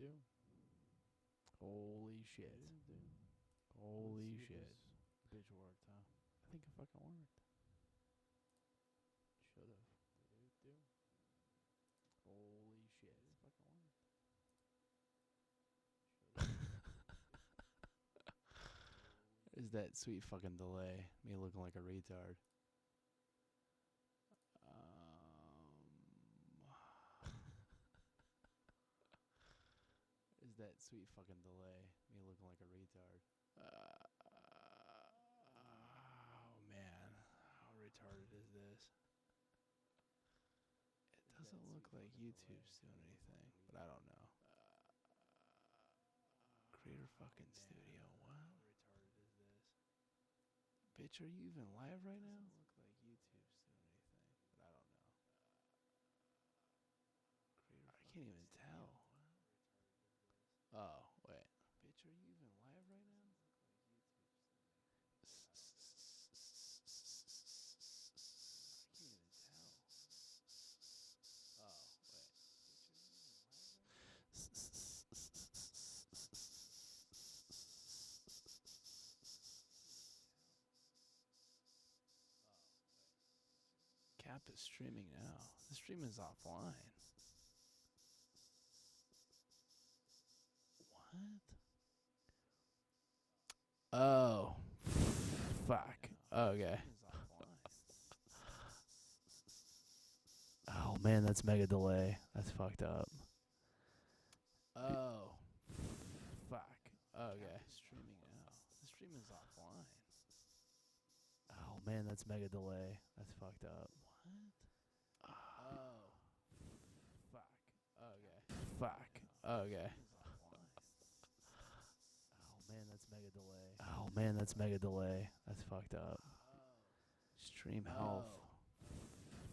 do. Holy shit. Do. Holy Let's see if shit. this bitch worked, huh? I think it fucking worked. Should've. Do. Holy shit. It fucking worked. Is that sweet fucking delay? Me looking like a retard. Is that sweet fucking delay? Me looking like a retard. Oh man, how retarded is this? It doesn't look like YouTube's doing anything, but I don't know. Creator fucking studio, what? How retarded is this? Bitch, are you even live right now? Doesn't look like YouTube's doing anything, but I don't know. I can't even tell. Oh, wait. Bitch, are you even live right now? I can't even tell. Oh, wait. Cap is streaming now. The stream is offline. What? Oh. Fuck. Okay. Oh man, that's mega delay. That's fucked up. Oh. Fuck. Okay. Streaming now. The stream is offline. Oh man, that's mega delay. That's fucked up. What? Oh. Fuck. Okay. Fuck. Okay. Oh man, that's mega delay. Oh man, that's mega delay. That's fucked up. Stream health.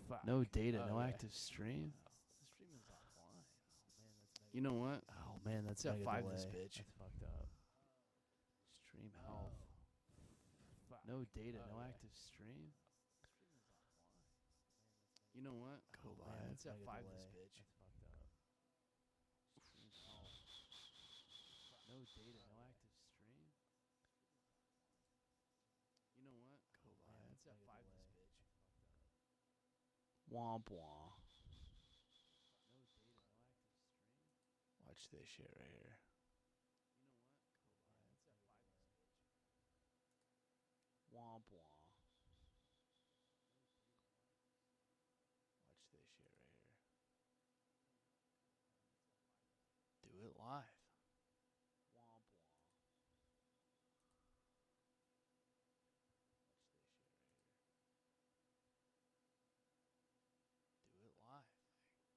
Fuck. No data, no active stream. The stream is offline. Oh man, that's mega. You know what? Oh man, that's mega delay. This bitch. That's fucked up. Stream health. No data, no active stream. You know what? Go live. It's F5 this bitch. That's fucked up. Stream health. No data, no active stream. You know what? Go live. It's F5 this bitch. Womp womp. No data, no active stream. Watch this shit right here. You know what? Go live. It's F5 this bitch. Womp womp. Watch this shit right here. Do it live. Womp womp. Watch this shit right here. Do it live.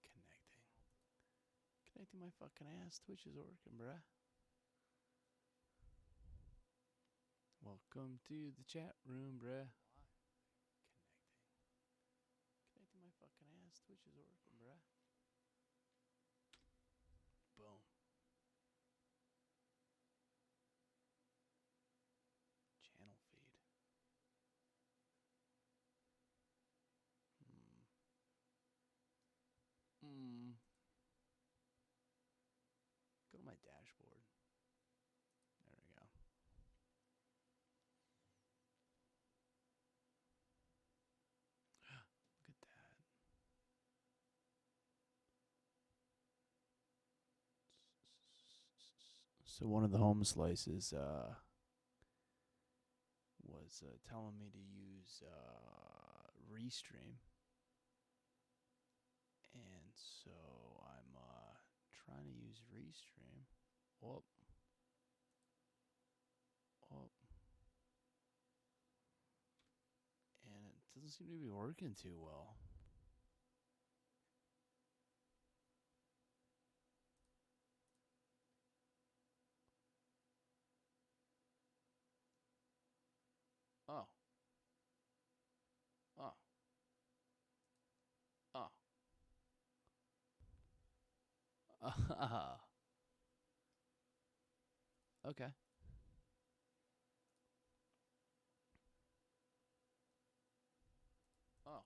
Connecting. Connecting my fucking ass. Twitch is working, bruh. Welcome to the chat room, bruh. Connecting. Connecting my fucking ass. Twitch is working, bruh. Boom. Channel feed. Go to my dashboard. There we go. Look at that. So one of the home slices was telling me to use Restream. And so I'm trying to use Restream. Oh. And it doesn't seem to be working too well. Oh. Okay. Oh,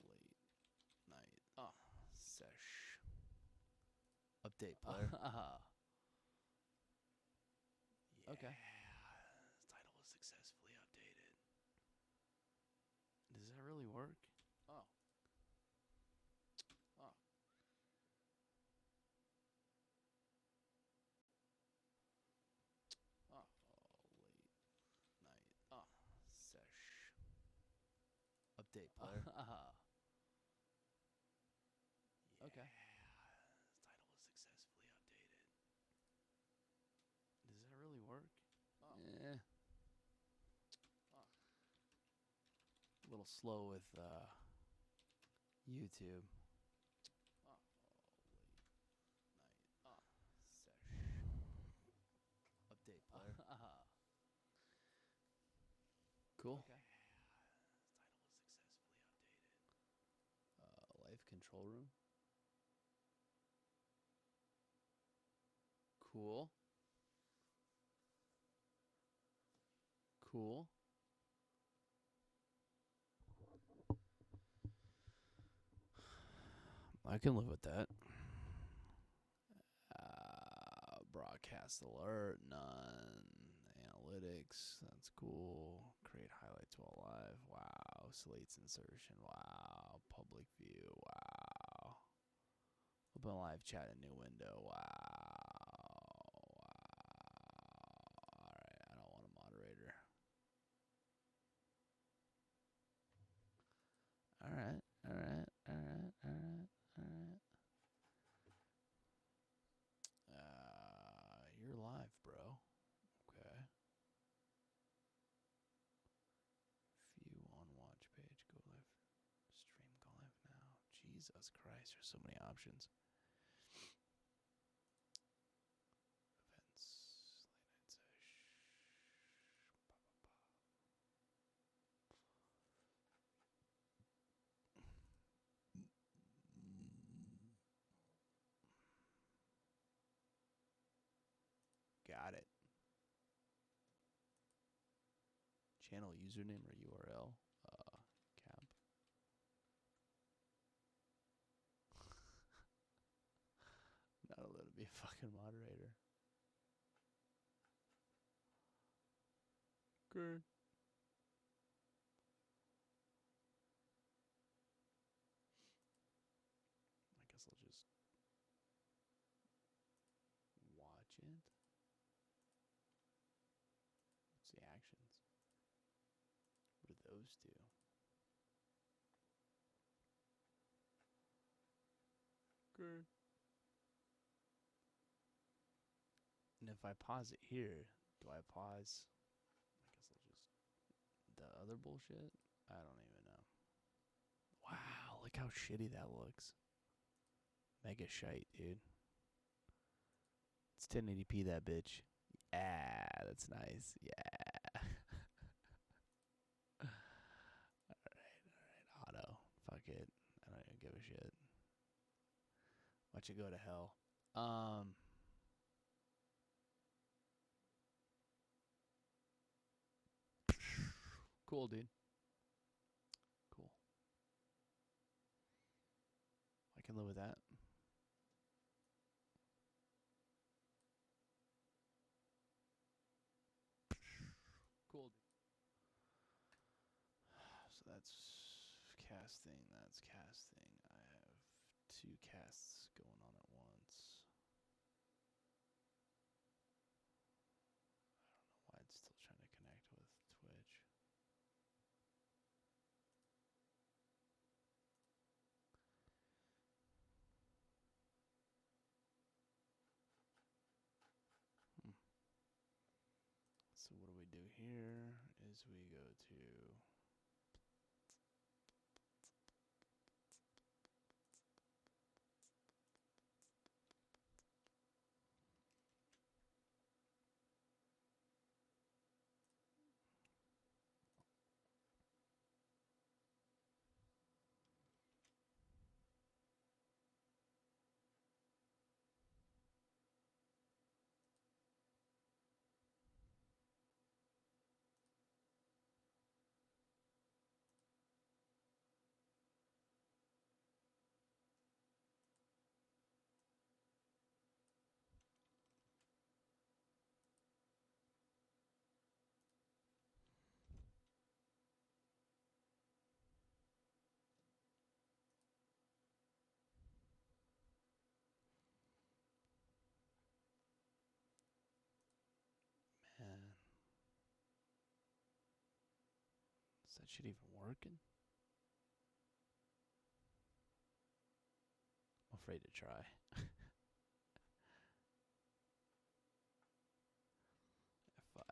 late night. Sesh. Update player. Okay. Title was successfully updated. Does that really work? Oh. Oh. Oh. Late night. Oh. Sesh. Update player. Okay. Title was successfully updated. Does that really work? Oh. Yeah. Oh. A little slow with YouTube. Oh. Late night. Oh. Sesh. Update player. Cool. Okay. Title was successfully updated. Life control room. Cool. Cool. I can live with that. Broadcast alert, none. Analytics, that's cool. Create highlights while live. Wow. Slates insertion. Wow. Public view. Wow. Open live chat in new window. Wow. Alright, I don't want a moderator. Alright. You're live, bro. Okay. View on watch page. Go live. Stream go live now. Jesus Christ, there's so many options. Events. Late night sesh. Got it. Channel username or URL. Cap. Not allowed to be a fucking moderator. Good. I guess I'll just watch it. What's the actions? What do those do? Good. And if I pause it here, do I pause? I guess I'll just the other bullshit? I don't even know. Wow, look how shitty that looks. Mega shite, dude. It's 1080p that bitch. Yeah, that's nice. Yeah. Alright. Auto. Fuck it. I don't even give a shit. Watch it go to hell. Cool, dude. Cool. I can live with that. Cool, dude. So that's casting. That's casting. I have two casts going on at once. I don't know why it's still trying to connect with Twitch. So what do we do here is we go to Is that shit even working? I'm afraid to try. F5.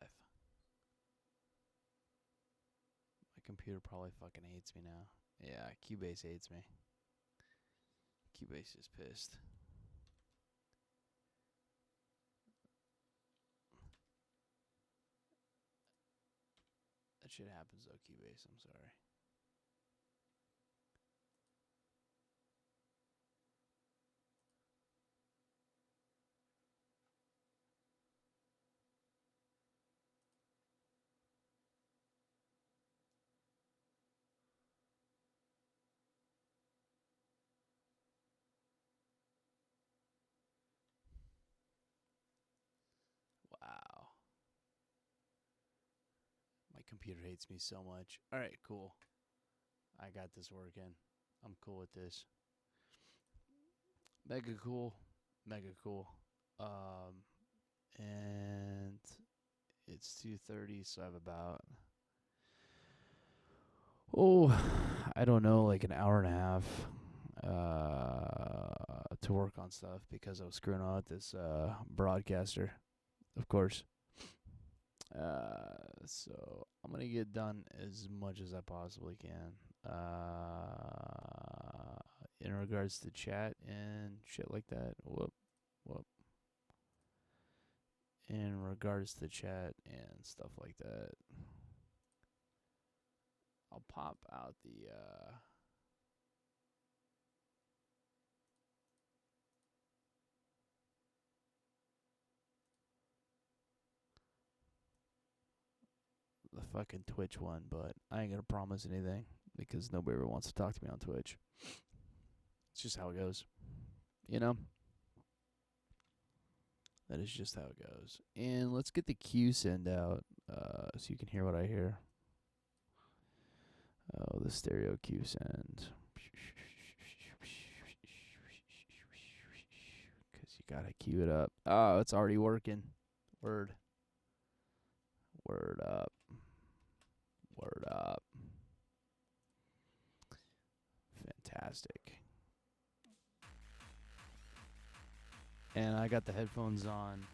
My computer probably fucking hates me now. Yeah, Cubase hates me. Cubase is pissed. That shit happens though, Cubase. I'm sorry. Wow. My computer hates me so much. Alright, cool. I got this working. I'm cool with this. Mega cool. Mega cool. And it's 2:30, so I have about I don't know, like an hour and a half to work on stuff because I was screwing on with this broadcaster, of course. So I'm gonna get done as much as I possibly can. In regards to chat and shit like that. Whoop. In regards to chat and stuff like that. I'll pop out the fucking Twitch one, but I ain't gonna promise anything because nobody ever wants to talk to me on Twitch. It's just how it goes. You know? That is just how it goes. And let's get the Q send out so you can hear what I hear. Oh, the stereo Q send. Because you gotta cue it up. Oh, it's already working. Word. Word up. Word up. Fantastic. And I got the headphones on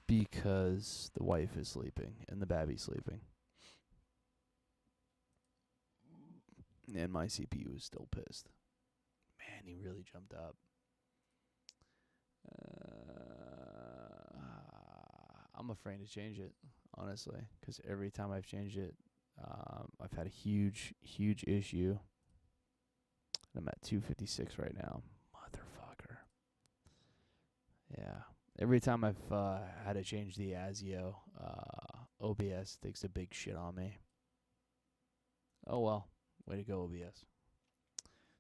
because the wife is sleeping and the baby's sleeping. And my CPU is still pissed. Man, he really jumped up. I'm afraid to change it, honestly, because every time I've changed it, I've had a huge issue. I'm at 256 right now. Motherfucker. Yeah. Every time I've had to change the ASIO, OBS takes a big shit on me. Oh well. Way to go, OBS.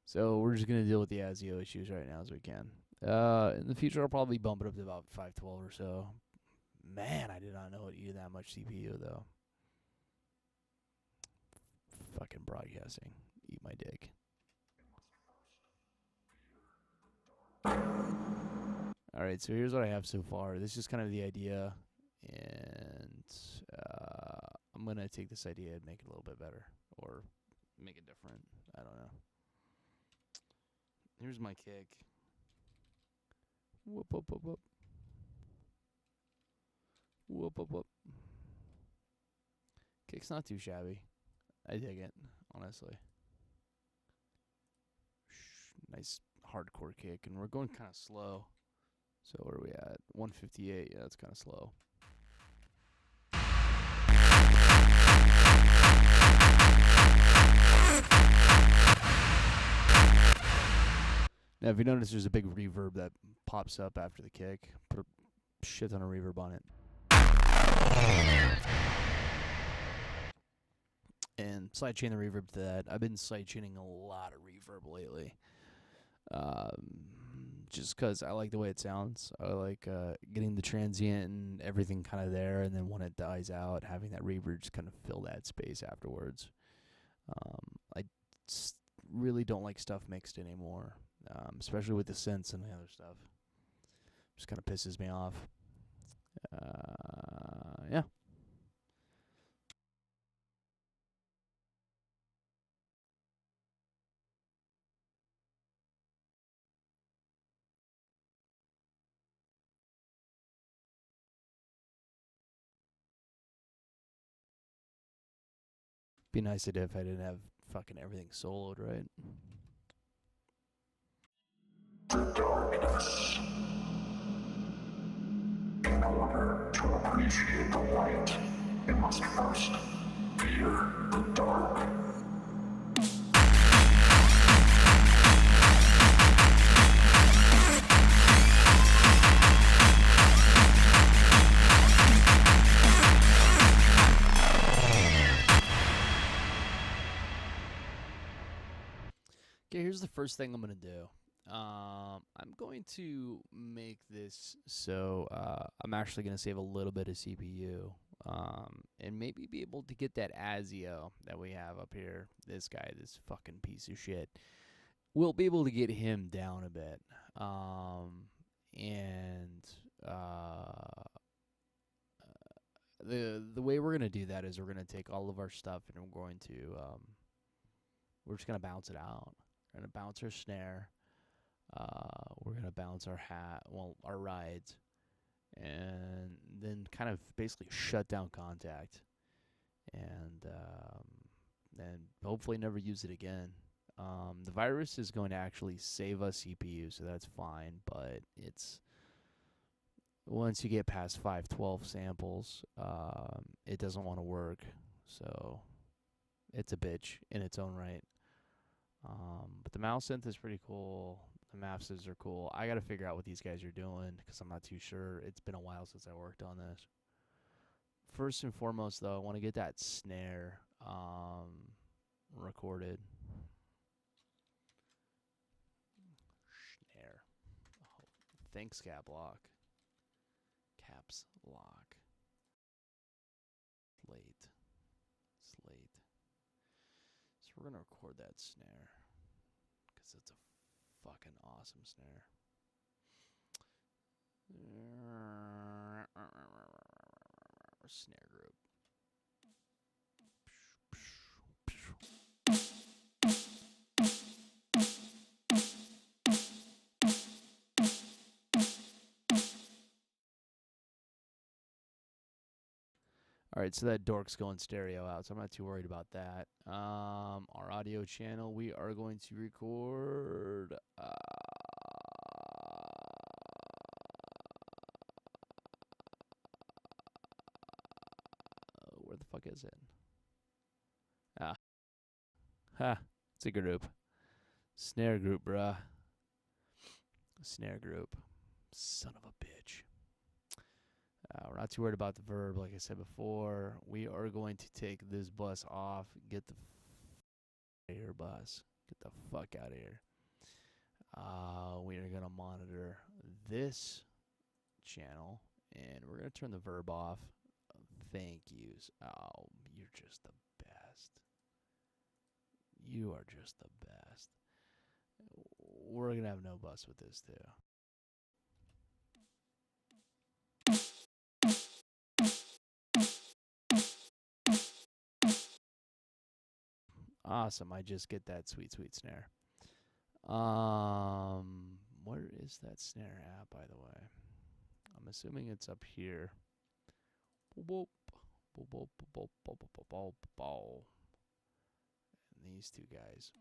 So we're just going to deal with the ASIO issues right now as we can. In the future, I'll probably bump it up to about 512 or so. Man, I did not know it needed that much CPU, though. Fucking broadcasting. Eat my dick. Alright, so here's what I have so far. This is kind of the idea, and I'm going to take this idea and make it a little bit better, or make it different. I don't know. Here's my kick. Whoop, whoop, whoop, whoop. Whoop, whoop, whoop. Kick's not too shabby. I dig it, honestly. Nice hardcore kick, and we're going kind of slow. So where are we at? 158. Yeah, that's kind of slow. Now, if you notice, there's a big reverb that pops up after the kick. Put a shit ton of reverb on it. And sidechain the reverb to that. I've been sidechaining a lot of reverb lately. Just because I like the way it sounds. I like getting the transient and everything kind of there, and then when it dies out, having that reverb just kind of fill that space afterwards. I really don't like stuff mixed anymore, especially with the synths and the other stuff. Just kind of pisses me off. Yeah. Be nice if I didn't have fucking everything soloed, right? Darkness. In order to appreciate the light, you must first fear the dark. Okay, here's the first thing I'm gonna do. I'm going to make this so I'm actually gonna save a little bit of CPU, and maybe be able to get that ASIO that we have up here. This guy, this fucking piece of shit. We'll be able to get him down a bit, and the way we're gonna do that is we're gonna take all of our stuff and we're just gonna bounce it out. We're gonna bounce our snare. We're gonna bounce our our rides, and then kind of basically shut down contact, and then hopefully never use it again. The virus is going to actually save us CPU, so that's fine. But it's once you get past 512 samples, it doesn't want to work. So it's a bitch in its own right. But the mouse synth is pretty cool. The mapses are cool. I got to figure out what these guys are doing because I'm not too sure. It's been a while since I worked on this. First and foremost, though, I want to get that snare recorded. Snare. Oh, thanks, Cap Lock. Caps Lock. Slate. So we're going to record that snare because it's a fucking awesome snare. Snare group. All right, so that dork's going stereo out, so I'm not too worried about that. Our audio channel, we are going to record. Where the fuck is it? It's a group. Snare group, bruh. Snare group. Son of a bitch. We're not too worried about the verb, like I said before. We are going to take this bus off. Get the here, bus. Get the fuck out of here. We are going to monitor this channel, and we're going to turn the verb off. Thank yous. Oh, you're just the best. You are just the best. We're going to have no bus with this, too. Awesome. I just get that sweet, sweet snare. Where is that snare at, by the way? I'm assuming it's up here. And these two guys.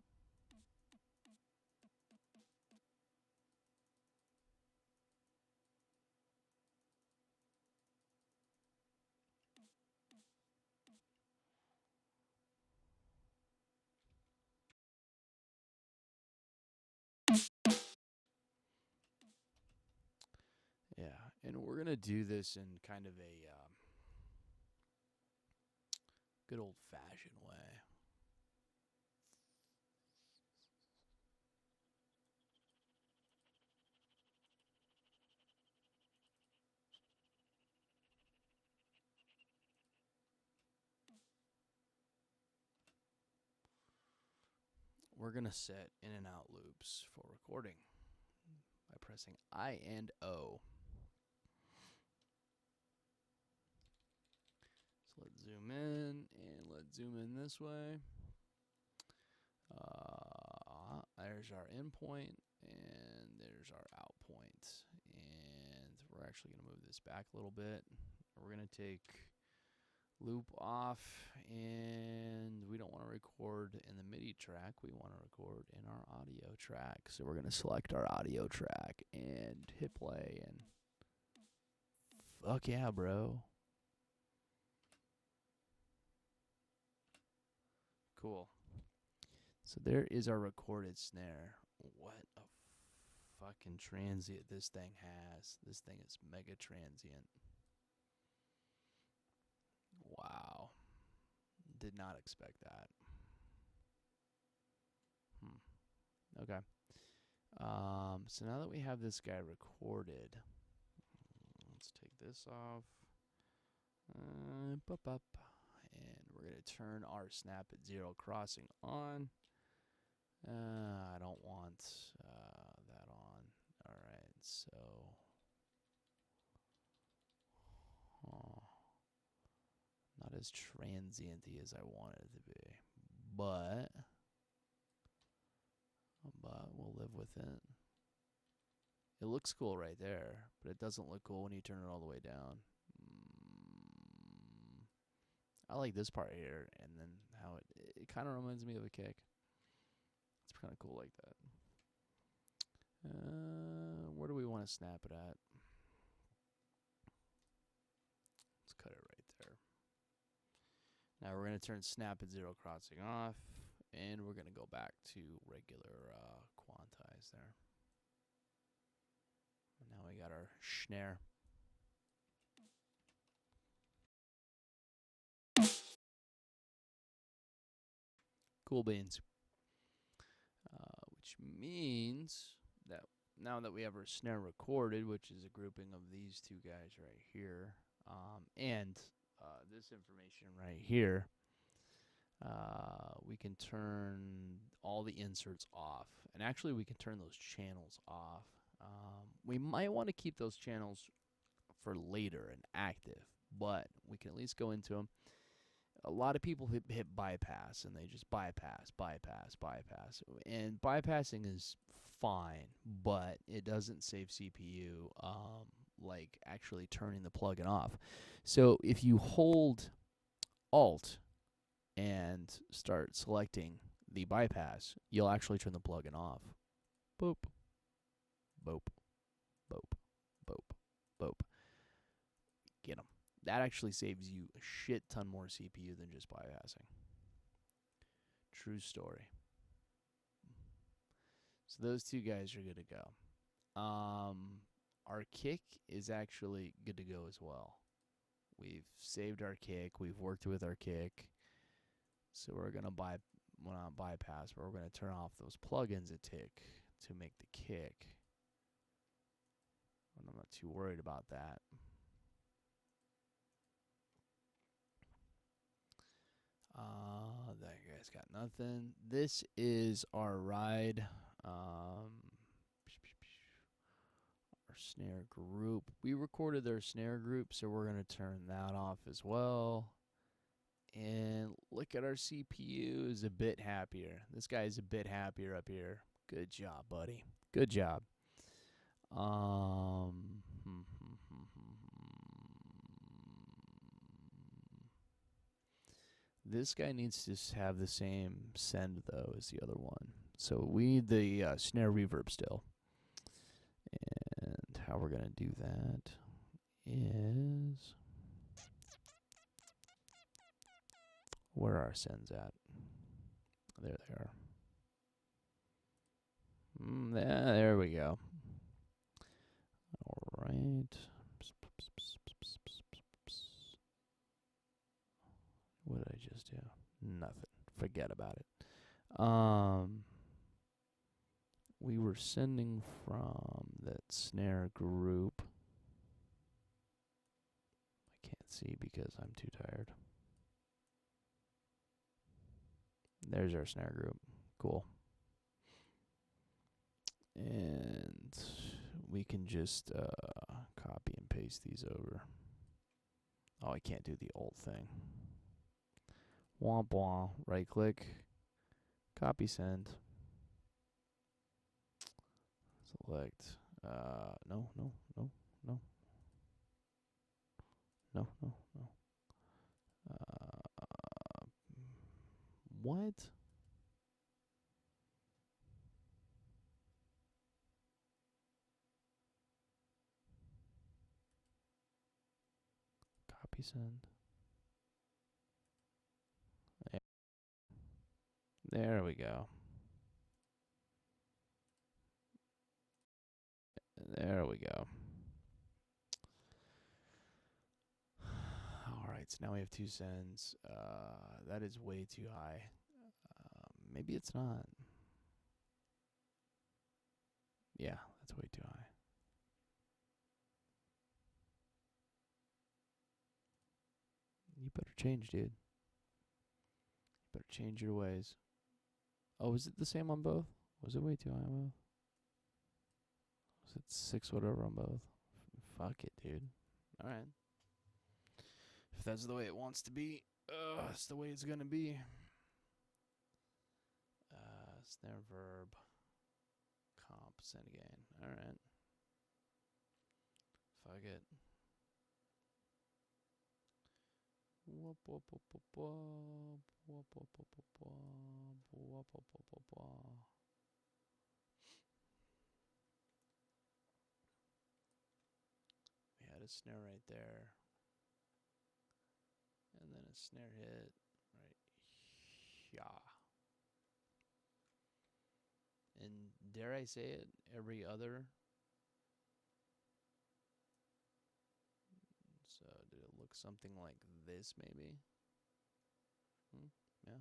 Yeah, and we're going to do this in kind of a good old-fashioned way. We're going to set in and out loops for recording by pressing I and O. So let's zoom in, and let's zoom in this way. There's our in point, and there's our out point. And we're actually going to move this back a little bit. We're going to take loop off, and we don't want to record in the MIDI track. We want to record in our audio track. So we're going to select our audio track and hit play, and fuck yeah, bro. Cool. So there is our recorded snare. What a fucking transient this thing has. This thing is mega transient. Wow. Did not expect that. Okay. So now that we have this guy recorded, let's take this off. And we're going to turn our snap at 0 crossing on. I don't want that on. Alright, so... not as transient-y as I wanted it to be. But we'll live with it. It looks cool right there, but it doesn't look cool when you turn it all the way down. I like this part here, and then how it kind of reminds me of a kick. It's kind of cool like that. Where do we want to snap it at? Let's cut it right there. Now we're going to turn snap at 0 crossing off, and we're going to go back to regular quantize there. And now we got our snare. Cool beans. Which means that now that we have our snare recorded, which is a grouping of these two guys right here, and this information right here, we can turn all the inserts off. And actually, we can turn those channels off. We might want to keep those channels for later and active, but we can at least go into them. A lot of people hit bypass, and they just bypass. And bypassing is fine, but it doesn't save CPU like actually turning the plugin off. So if you hold Alt and start selecting the bypass, you'll actually turn the plugin off. Boop. Boop. Boop. Boop. Boop. Get 'em. That actually saves you a shit ton more CPU than just bypassing. True story. So those two guys are good to go. Our kick is actually good to go as well. We've saved our kick. We've worked with our kick. So we're going to not bypass, but we're going to turn off those plugins at tick to make the kick. And I'm not too worried about that. That guy's got nothing. This is our ride. Our snare group. We recorded their snare group, so we're going to turn that off as well. And look at our CPU is a bit happier. This guy's a bit happier up here. Good job, buddy. Good job. This guy needs to have the same send, though, as the other one. So we need the snare reverb still. And how we're going to do that is... where are our sends at? There they are. Yeah, there we go. All right. What did I just do? Nothing. Forget about it. We were sending from that snare group. I can't see because I'm too tired. There's our snare group. Cool. And we can just copy and paste these over. Oh, I can't do the alt thing. Womp womp. Right click. Copy send. Select. No. What? Copy send. There we go. There we go. All right, so now we have 2 sends. That is way too high. Maybe it's not. Yeah, that's way too high. You better change, dude. You better change your ways. Oh, is it the same on both? Was it way too high on both? Was it 6 whatever on both? Fuck it, dude. All right. If that's the way it wants to be, that's the way it's gonna be. Snare verb. Comp, send again. All right. Fuck it. Whoop, whoop, whoop, whoop, whoop, whoop, whoop, whoop, whoop, whoop, whoop, whoop, whoop. We had a snare right there. And then a snare hit right here. And dare I say it, every other. So did it look something like this maybe? Yeah.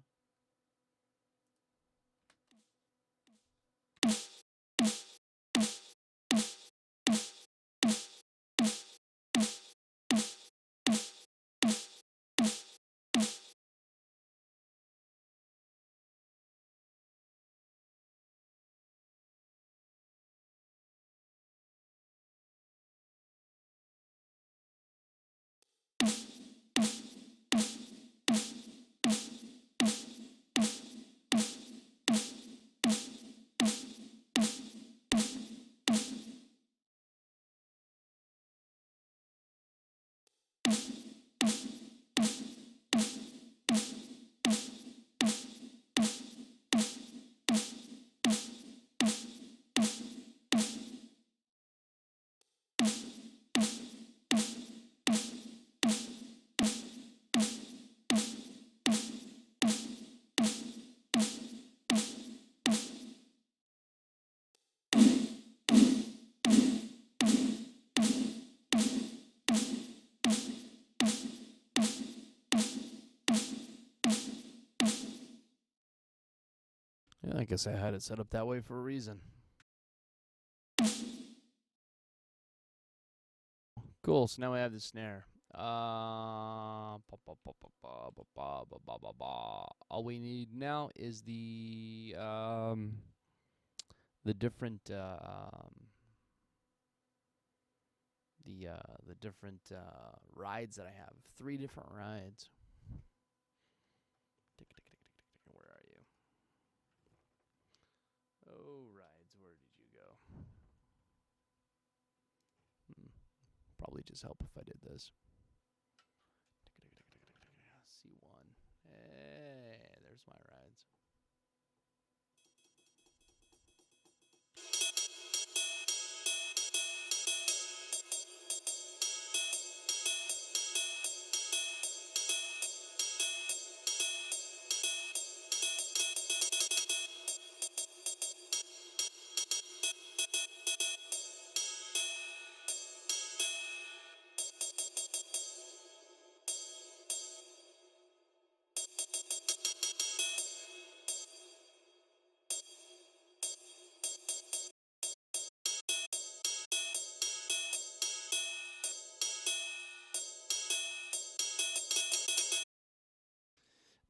Yeah, I guess I had it set up that way for a reason. Cool, so now we have the snare. All we need now is the different the different rides that I have. 3 different rides. Where are you? Oh, rides, where did you go? Probably just help if I did this. C1. Hey, there's my rides.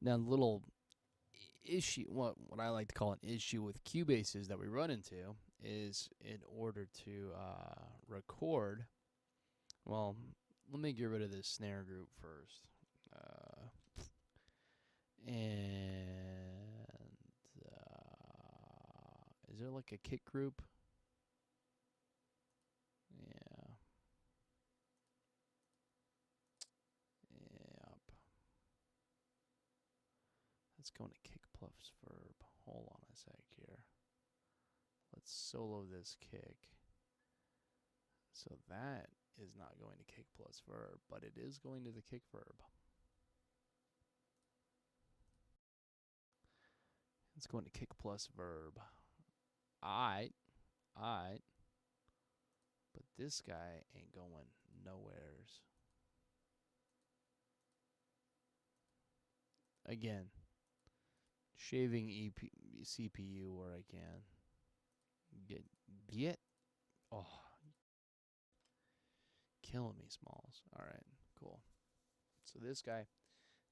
Now, the little issue, what I like to call an issue with Cubases that we run into is in order to record. Well, let me get rid of this snare group first. And is there like a kick group? Yeah. Yep. Let's go into kick plus verb. Hold on a sec here. Let's solo this kick. So that is not going to kick plus verb, but it is going to the kick verb. It's going to kick plus verb. But this guy ain't going nowheres. Again, shaving CPU where I can. Get. Oh, killing me, Smalls. All right, cool. So this guy,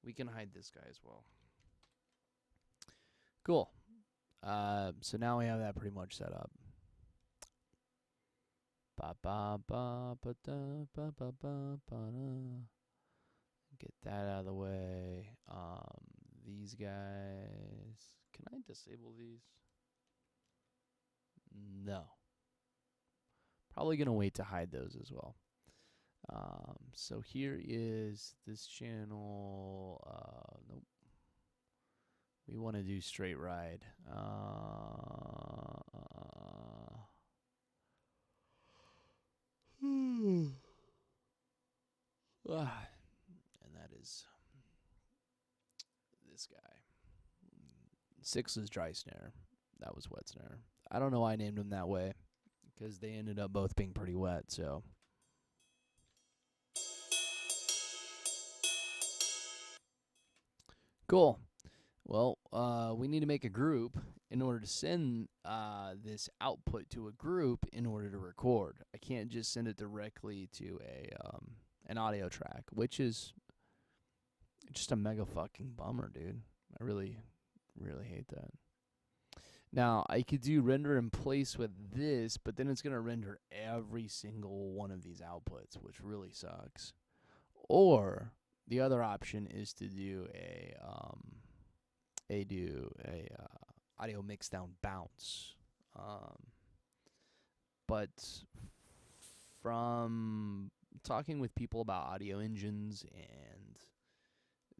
we can hide this guy as well. Cool. So now we have that pretty much set up. Get that out of the way. These guys. Can I disable these? No. Probably going to wait to hide those as well. So here is this channel. Nope. We want to do straight ride. And that is this guy. 6 is dry snare. That was wet snare. I don't know why I named them that way, because they ended up both being pretty wet, so. Cool. Well, we need to make a group in order to send this output to a group in order to record. I can't just send it directly to an audio track, which is just a mega fucking bummer, dude. I really, really hate that. Now, I could do render in place with this, but then it's going to render every single one of these outputs, which really sucks. Or the other option is to do a audio mix down bounce. But from talking with people about audio engines and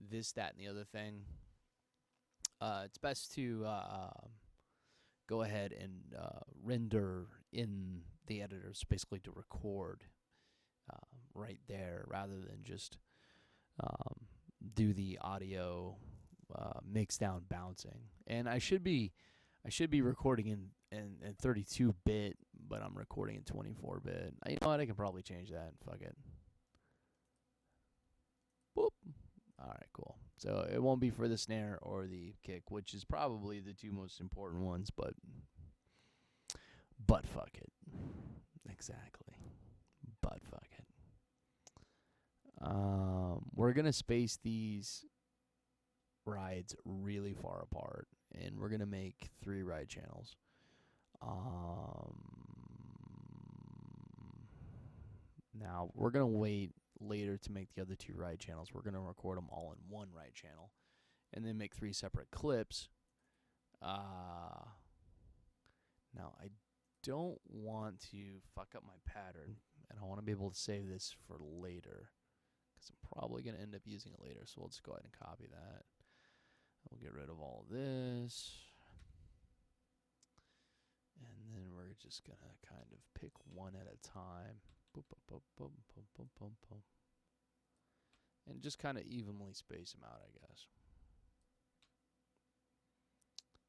this, that, and the other thing, it's best to go ahead and render in the editors, basically to record right there, rather than just do the audio mix down bouncing. And I should be recording in 32-bit, but I'm recording in 24-bit. You know what? I can probably change that. Fuck it. Boop. All right, cool. So it won't be for the snare or the kick, which is probably the two most important ones, but fuck it. Exactly. But fuck it. We're going to space these rides really far apart, and we're going to make 3 ride channels. Now, we're going to wait later to make the other 2 ride channels. We're going to record them all in 1 ride channel and then make 3 separate clips. Now, I don't want to fuck up my pattern, and I want to be able to save this for later, because I'm probably going to end up using it later. So we'll just go ahead and copy that. We'll get rid of all of this. And then we're just going to kind of pick one at a time. Boop, boop, boop, boop, boop, boop, boop, boop. And just kind of evenly space them out, I guess.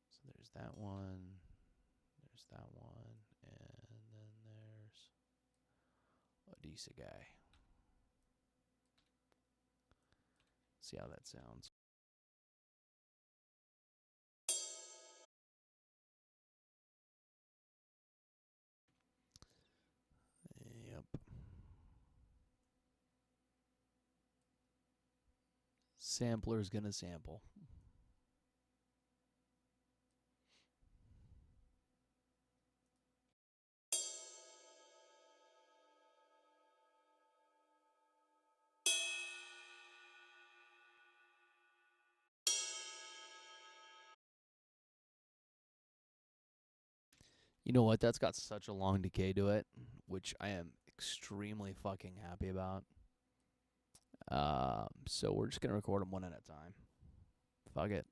So there's that one. There's that one. And then there's Odessa guy. See how that sounds. Yep. Sampler's gonna sample. You know what? That's got such a long decay to it, which I am extremely fucking happy about. So we're just going to record them one at a time. Fuck it.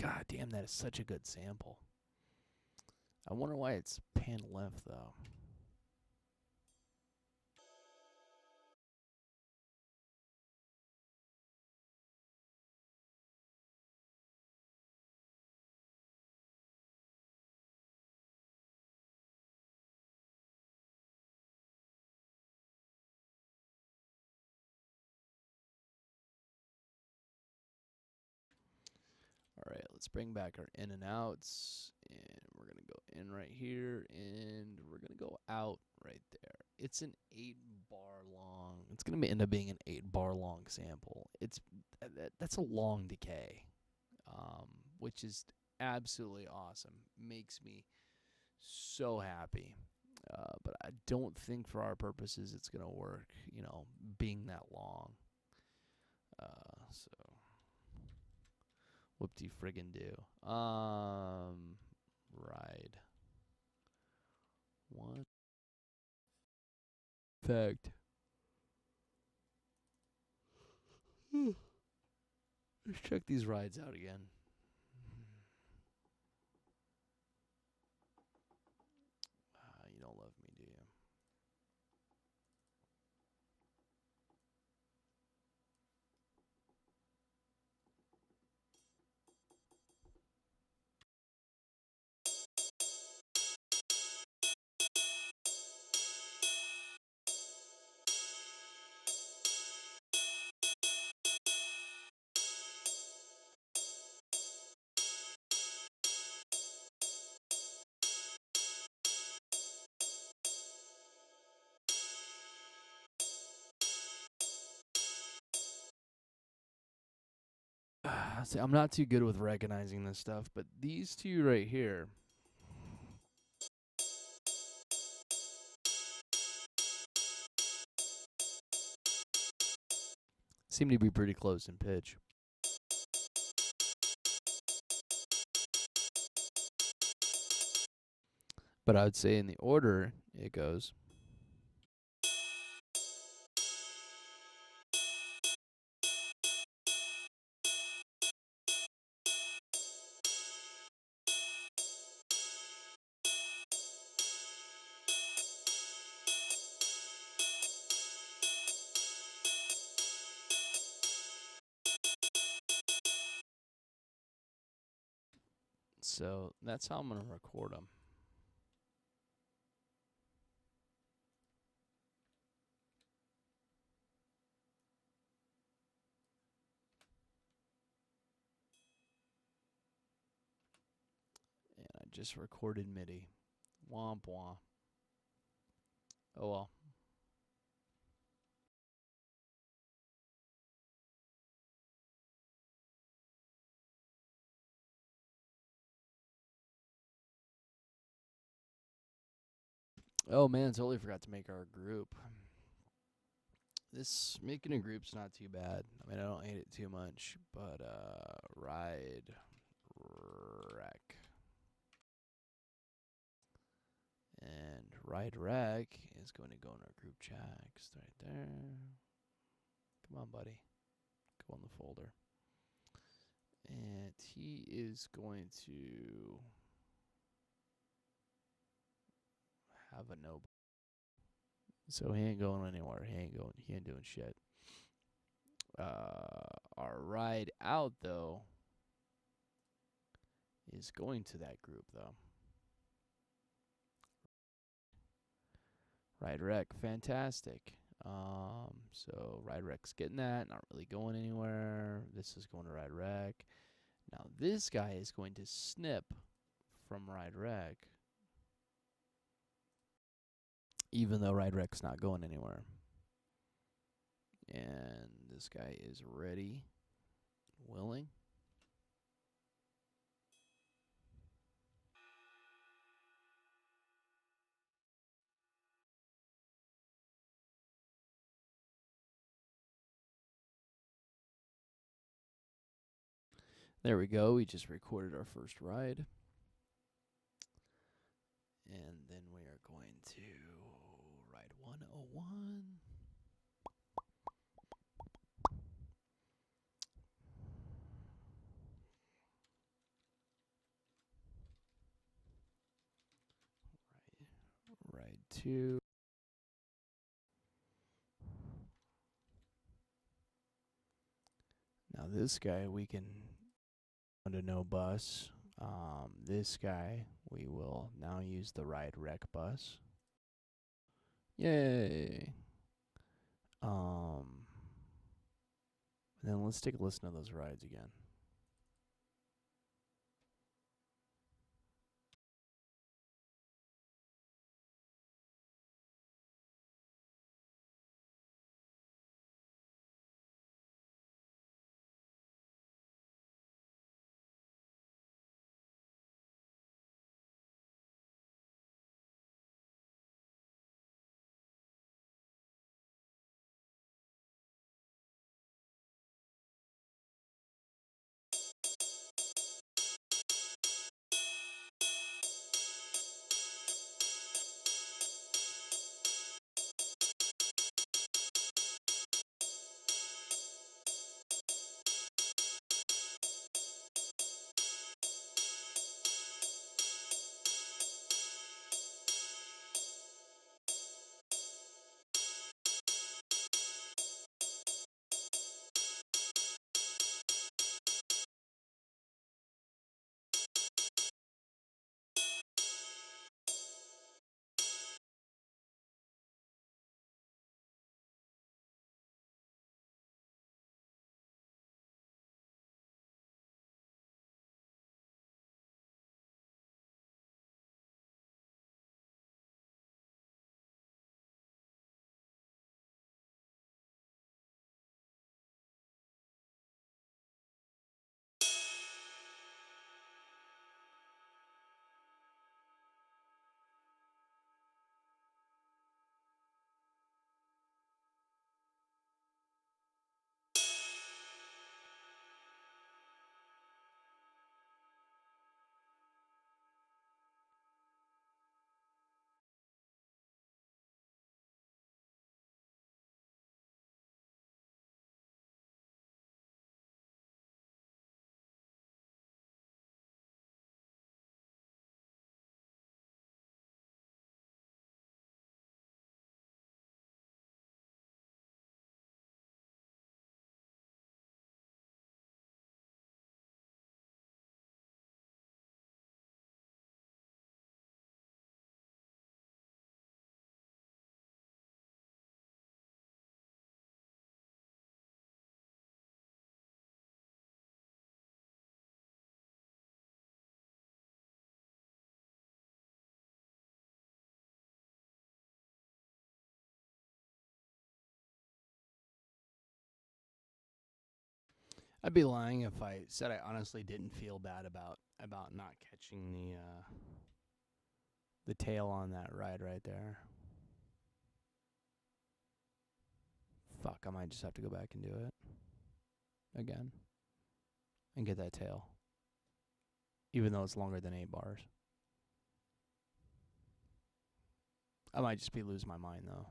God damn, that is such a good sample. I wonder why it's pan left, though. All right, let's bring back our in and outs. And we're going to go in right here. And we're going to go out right there. It's an 8-bar long. It's going to end up being an 8-bar long sample. That's a long decay, which is absolutely awesome. Makes me so happy. But I don't think for our purposes it's going to work, being that long. So whoop-de-friggin' do. Ride. What? Fact. Let's check these rides out again. You don't love me, do you? See, I'm not too good with recognizing this stuff, but these two right here seem to be pretty close in pitch. But I would say in the order it goes. So that's how I'm going to record them. And I just recorded MIDI. Womp womp. Oh well. Oh man, totally forgot to make our group. This making a group's not too bad. I mean, I don't hate it too much, but ride wreck. And ride wreck is going to go in our group checks right there. Come on, buddy. Go in the folder. And he is going to have a no. So he ain't going anywhere. He ain't doing shit. Our ride out, though, is going to that group, though. Ride Rec, fantastic. So Ride Rec's getting that, not really going anywhere. This is going to Ride Rec. Now this guy is going to snip from Ride Rec, even though Ride Rec's not going anywhere. And this guy is ready, willing. There we go. We just recorded our first ride. And then we are going to ride 101. 2. Now this guy we can under no bus. This guy we will now use the ride rec bus. Yay. And then let's take a listen to those rides again. I'd be lying if I said I honestly didn't feel bad about not catching the tail on that ride right there. Fuck, I might just have to go back and do it again and get that tail, even though it's longer than 8 bars. I might just be losing my mind though.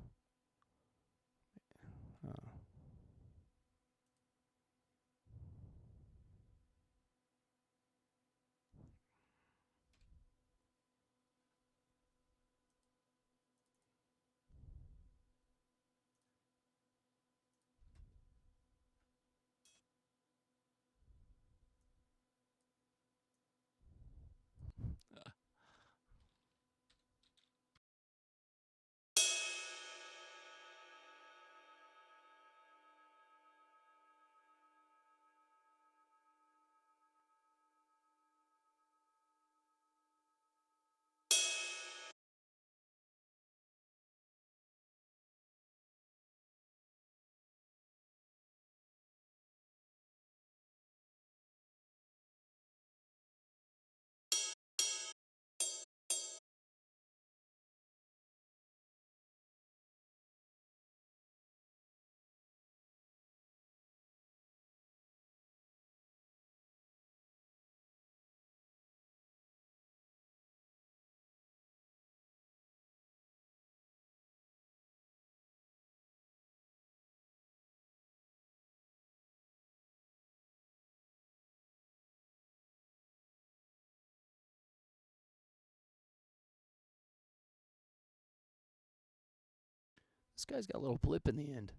This guy's got a little blip in the end.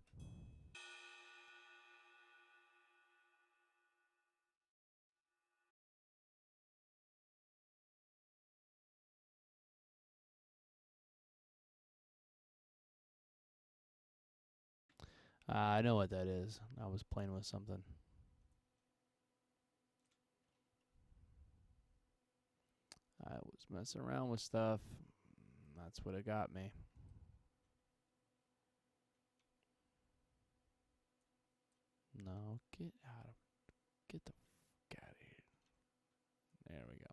I know what that is. I was playing with something. I was messing around with stuff. That's what it got me. No, get the fuck out of here. There we go.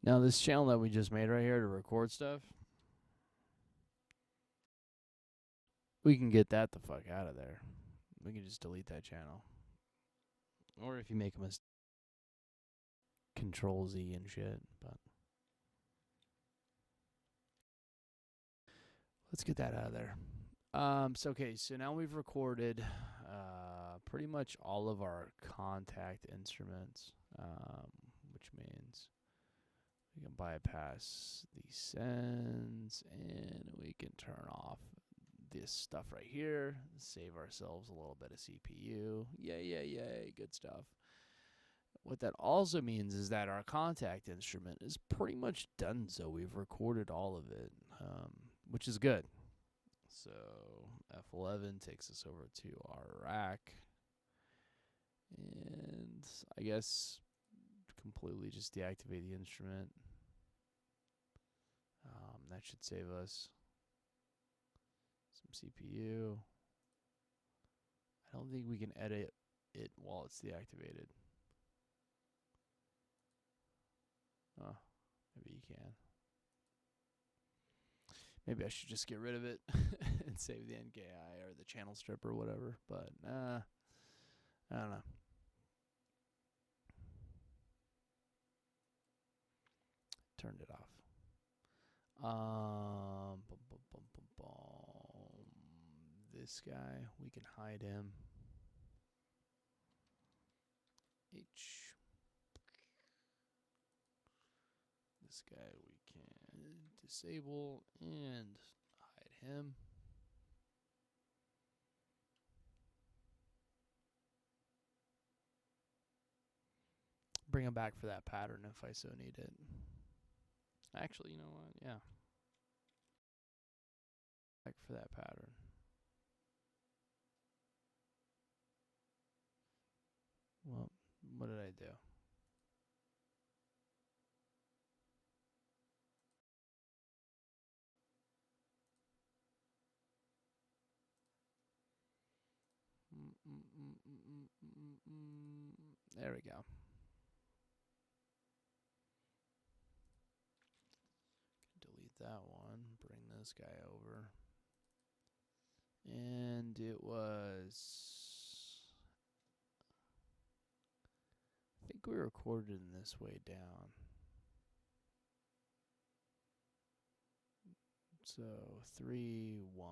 Now this channel that we just made right here to record stuff, we can get that the fuck out of there. We can just delete that channel. Or if you make a mistake, Control Z and shit. But let's get that out of there. So now we've recorded pretty much all of our contact instruments, which means we can bypass the sends and we can turn off this stuff right here, save ourselves a little bit of CPU. Yay, good stuff. What that also means is that our contact instrument is pretty much done, so we've recorded all of it, which is good. So F11 takes us over to our rack, and I guess completely just deactivate the instrument. That should save us some CPU. I don't think we can edit it while it's deactivated. Oh, maybe you can. Maybe I should just get rid of it and save the NKI or the channel strip or whatever. But I don't know. Turned it off. This guy, we can hide him. H. This guy we can disable and hide him. Bring him back for that pattern if I so need it. Actually, you know what? Yeah. Back for that pattern. Well, what did I do? There we go. Delete that one. Bring this guy over. And it was... I think we recorded in this way down. So 3, 1,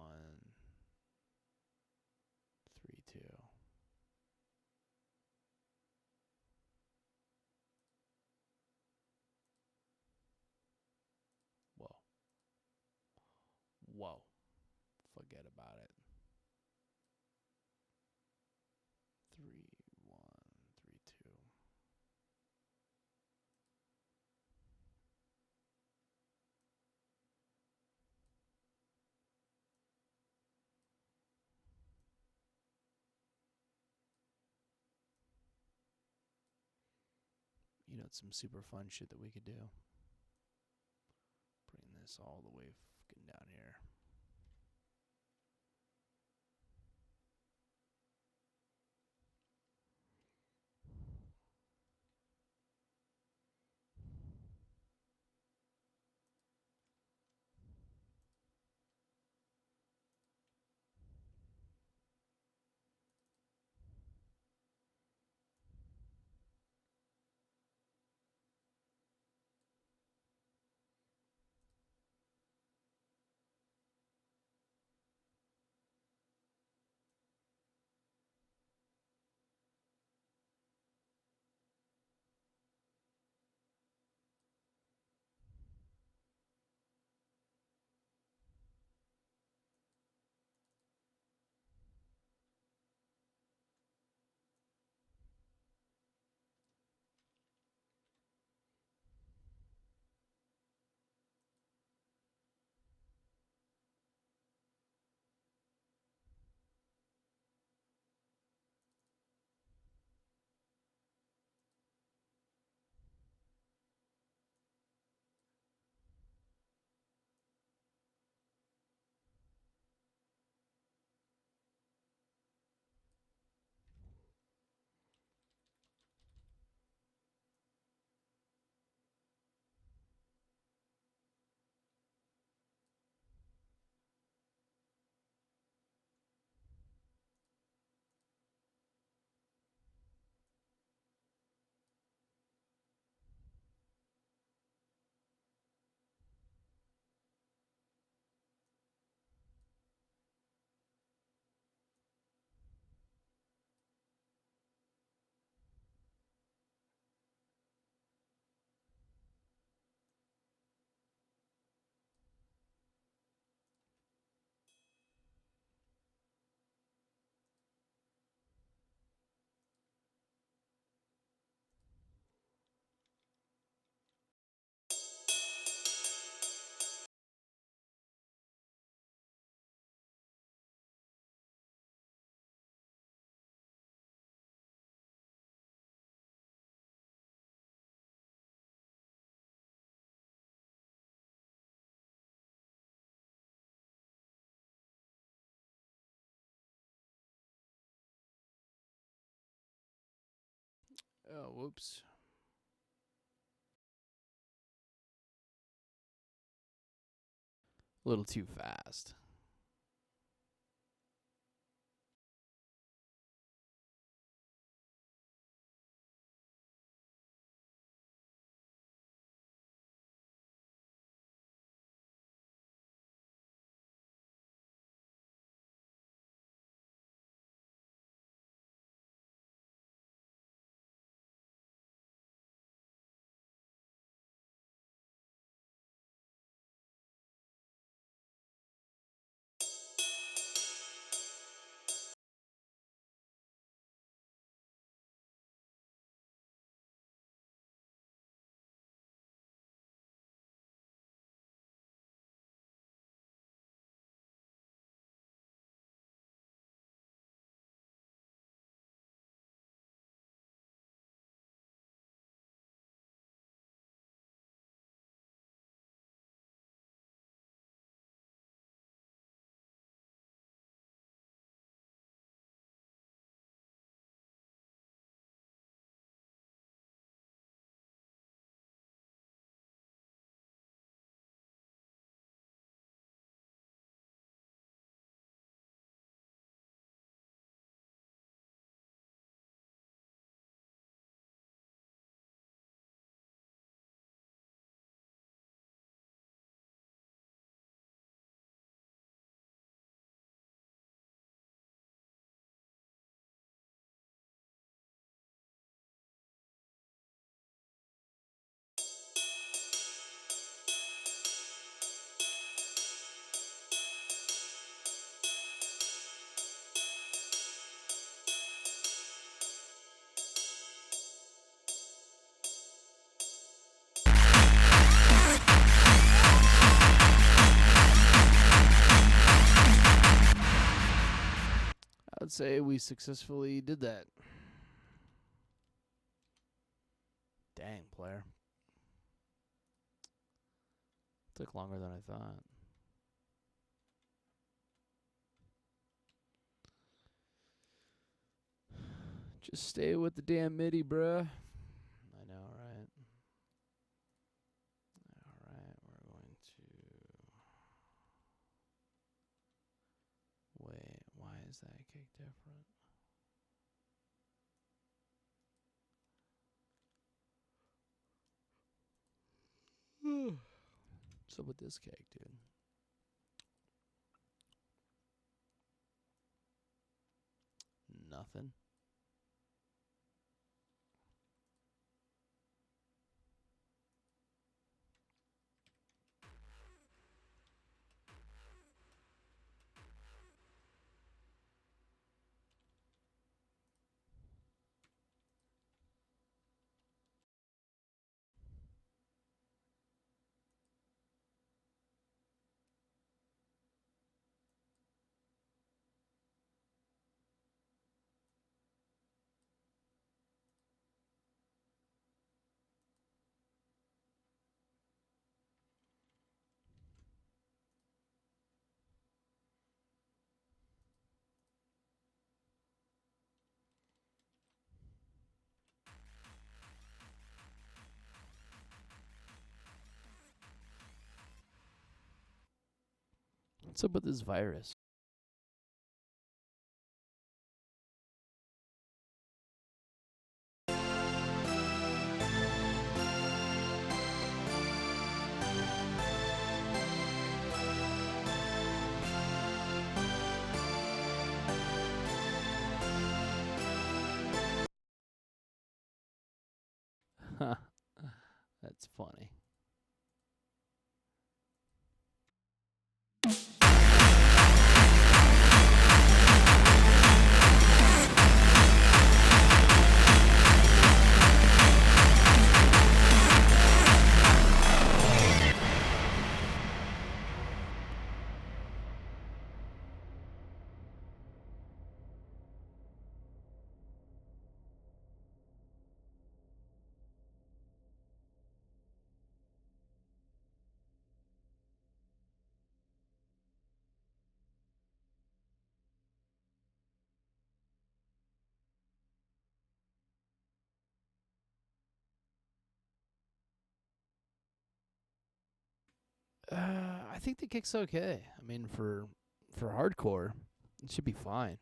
3, 2. Whoa. Forget about it. 3, 1, 3, 2. You know, it's some super fun shit that we could do. Bring this all the way fucking down here. Oh, whoops. A little too fast. I'd say we successfully did that. Dang, player. Took longer than I thought. Just stay with the damn MIDI, bruh. I know, right? Alright, we're going to... Wait, why is that kick different? What's up with this cake, dude? Nothing. What's up with this virus? That's funny. I think the kick's okay. I mean, for hardcore, it should be fine.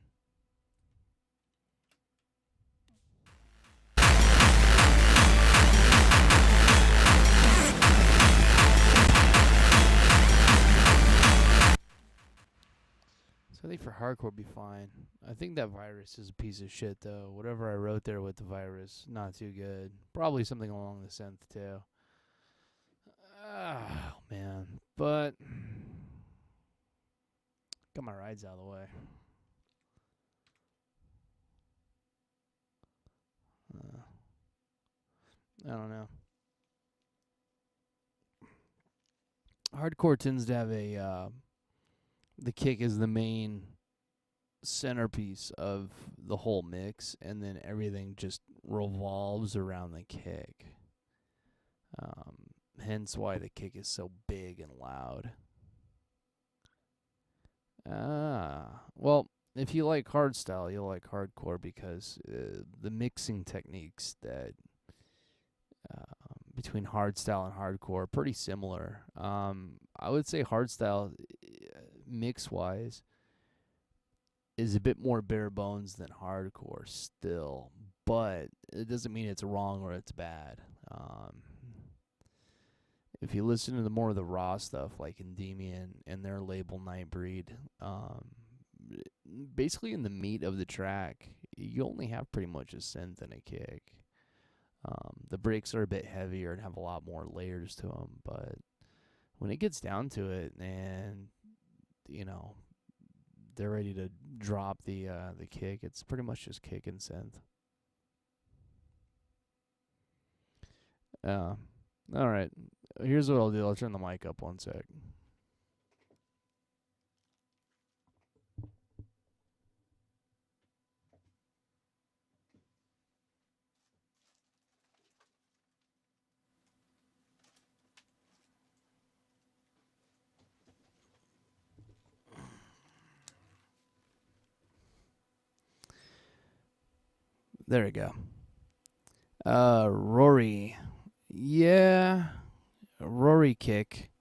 So I think for hardcore, it'd be fine. I think that virus is a piece of shit, though. Whatever I wrote there with the virus, not too good. Probably something along the synth, too. Oh, man. But got my rides out of the way. I don't know. Hardcore tends to have a the kick is the main centerpiece of the whole mix, and then everything just revolves around the kick. Hence why the kick is so big and loud. Well, if you like hardstyle, you'll like hardcore because the mixing techniques that between hardstyle and hardcore are pretty similar. I would say hardstyle, mix-wise, is a bit more bare bones than hardcore still, but it doesn't mean it's wrong or it's bad. If you listen to the more of the raw stuff, like Endymion and their label Nightbreed, basically in the meat of the track, you only have pretty much a synth and a kick. The breaks are a bit heavier and have a lot more layers to them, but when it gets down to it, and you know they're ready to drop the kick, it's pretty much just kick and synth. All right. Here's what I'll do. I'll turn the mic up one sec. There we go. Rory. Yeah. Rory kick.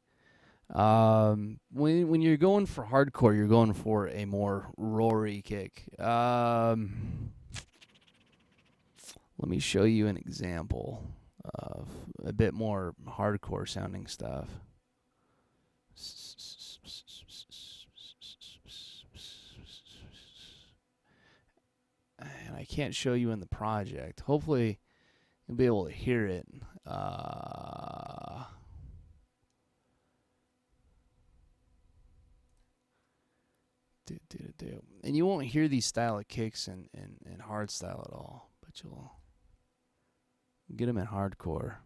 When you're going for hardcore, you're going for a more Rory kick. Let me show you an example of a bit more hardcore sounding stuff. And I can't show you in the project. Hopefully, you'll be able to hear it. And you won't hear these style of kicks in hardstyle at all, but you'll get them in hardcore.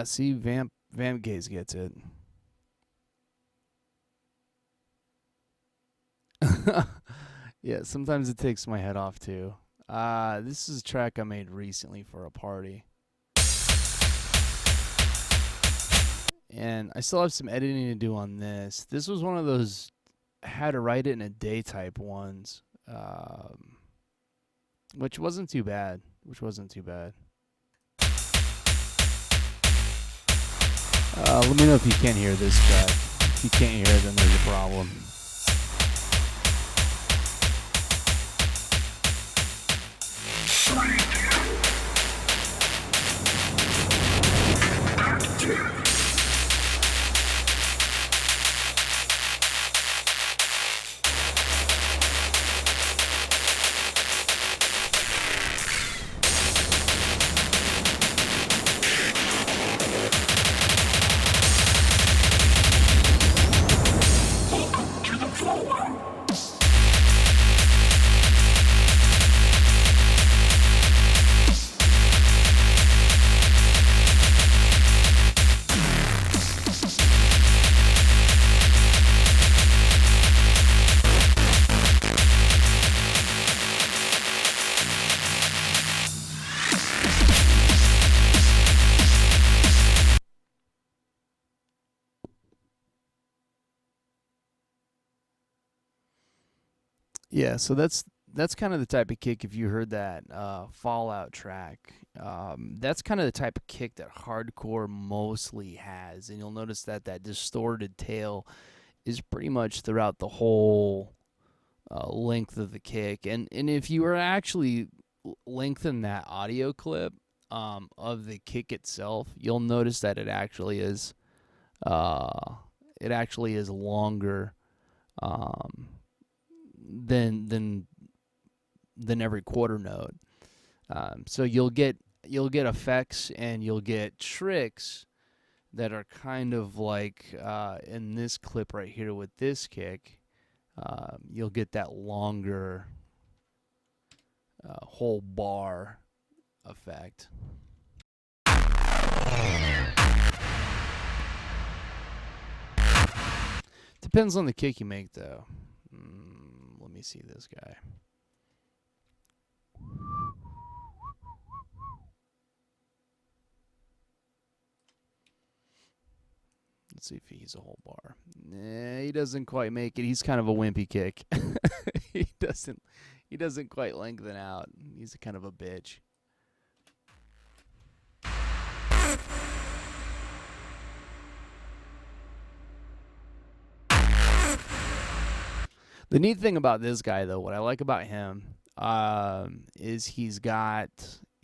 See, Vamp Gaze gets it. Yeah, sometimes it takes my head off too. This is a track I made recently for a party. And I still have some editing to do on this. This was one of those had to write it in a day type ones, which wasn't too bad. Let me know if you can't hear this track. If you can't hear it, then there's a problem. Yeah, so that's that's kind of the type of kick. If you heard that Fallout track, that's kind of the type of kick that hardcore mostly has, and you'll notice that that distorted tail is pretty much throughout the whole length of the kick. And if you were to actually lengthen that audio clip of the kick itself, you'll notice that it actually is longer than every quarter note. So you'll get effects and you'll get tricks that are kind of like in this clip right here with this kick. You'll get that longer whole bar effect. Depends on the kick you make, though. Let me see this guy. Let's see if he's a whole bar. Nah, he doesn't quite make it. He's kind of a wimpy kick. He doesn't quite lengthen out. He's kind of a bitch. The neat thing about this guy, though, what I like about him, is he's got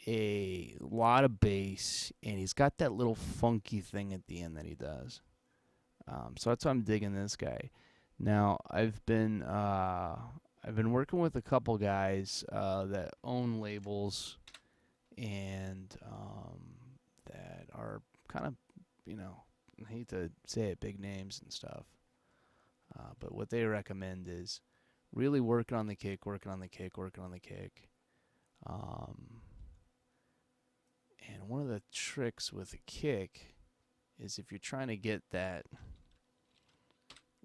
a lot of bass, and he's got that little funky thing at the end that he does. So that's why I'm digging this guy. Now, I've been working with a couple guys that own labels and that are kind of, I hate to say it, big names and stuff. But what they recommend is really working on the kick. And one of the tricks with a kick is if you're trying to get that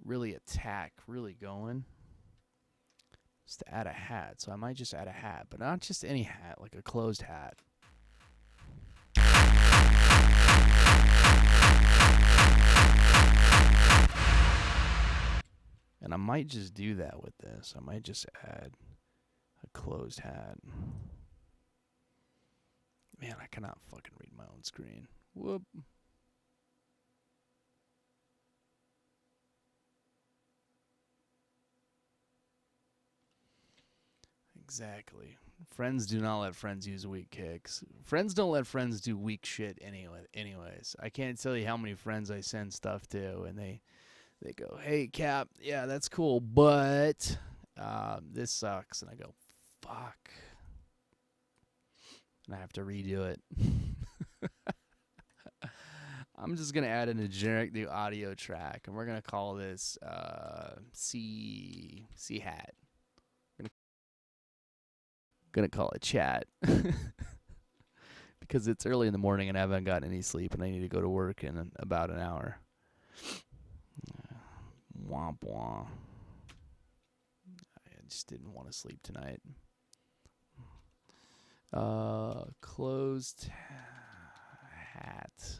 really attack really going, is to add a hat. So I might just add a hat, but not just any hat, like a closed hat. And I might just do that with this. I might just add a closed hat. Man, I cannot fucking read my own screen. Whoop. Exactly. Friends do not let friends use weak kicks. Friends don't let friends do weak shit anyways. I can't tell you how many friends I send stuff to, and they go, "Hey, Cap, yeah, that's cool, but this sucks." And I go, "Fuck." And I have to redo it. I'm just going to add in a generic new audio track, and we're going to call this C hat. Going to call it chat. Because it's early in the morning and I haven't gotten any sleep, and I need to go to work in about an hour. Womp womp. I just didn't want to sleep tonight. Closed hat.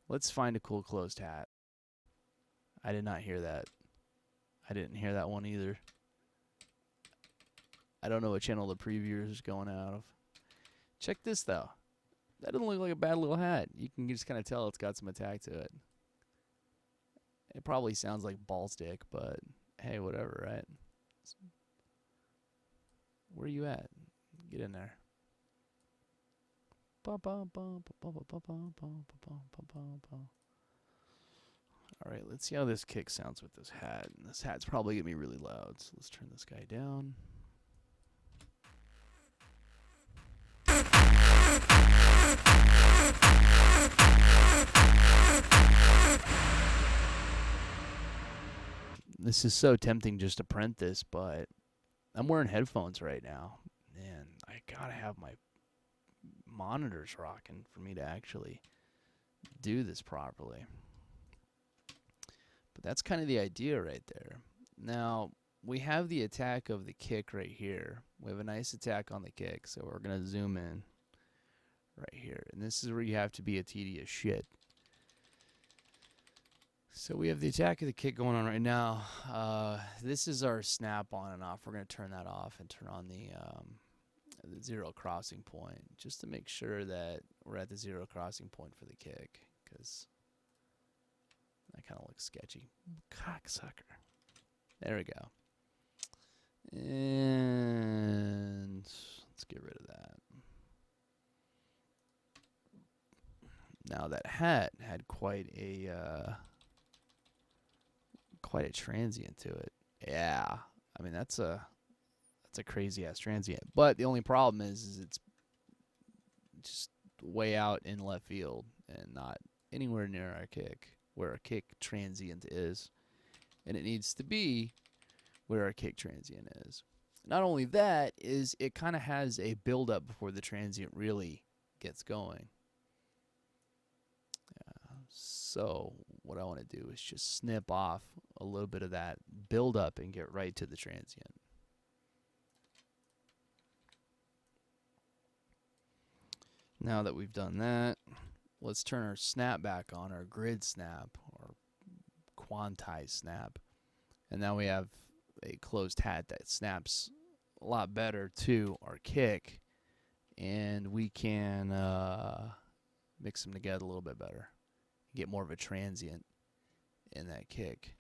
Let's find a cool closed hat. I did not hear that. I didn't hear that one either. I don't know what channel the preview is going out of. Check this, though. That doesn't look like a bad little hat. You can just kind of tell it's got some attack to it. It probably sounds like ball stick, but hey, whatever, right? Where are you at? Get in there. Alright, let's see how this kick sounds with this hat. And this hat's probably going to be really loud, so let's turn this guy down. This is so tempting just to print this, but I'm wearing headphones right now, and I gotta have my monitors rocking for me to actually do this properly. But that's kind of the idea right there. Now, we have the attack of the kick right here. We have a nice attack on the kick, so we're going to zoom in right here. And this is where you have to be a tedious shit. So we have the attack of the kick going on right now. This is our snap on and off. We're going to turn that off and turn on the zero crossing point just to make sure that we're at the zero crossing point for the kick, because that kind of looks sketchy. Cocksucker. There we go. And let's get rid of that. Now that hat had quite a transient to it. Yeah, I mean that's a crazy ass transient. But the only problem is it's just way out in left field and not anywhere near our kick, where our kick transient is, and it needs to be where our kick transient is. Not only that, is it kind of has a build up before the transient really gets going. So what I want to do is just snip off a little bit of that build up and get right to the transient. Now that we've done that, let's turn our snap back on, our grid snap or quantized snap. And now we have a closed hat that snaps a lot better to our kick, and we can mix them together a little bit better. Get more of a transient in that kick.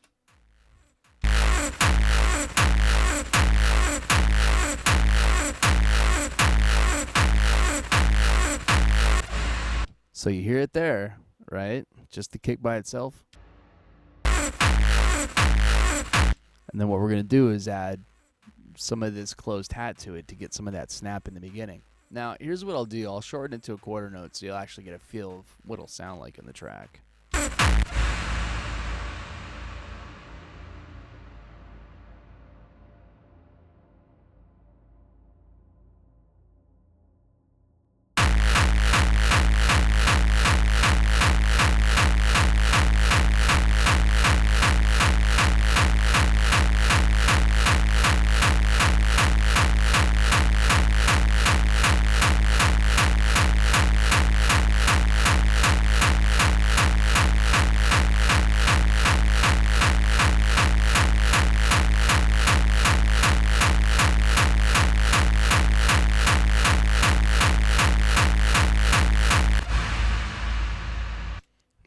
So you hear it there, right? Just the kick by itself. And then what we're going to do is add some of this closed hat to it to get some of that snap in the beginning. Now, here's what I'll do. I'll shorten it to a quarter note so you'll actually get a feel of what it'll sound like in the track.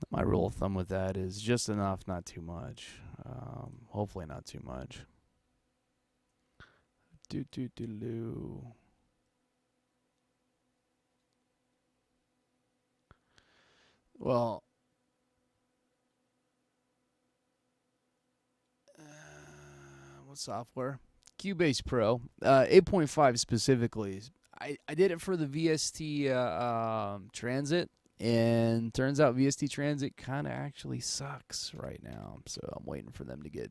My rule of thumb with that is just enough, not too much. Hopefully not too much. Well, what software? Cubase Pro, 8.5 specifically. I did it for the VST Transit. And turns out VST Transit kind of actually sucks right now. So I'm waiting for them to get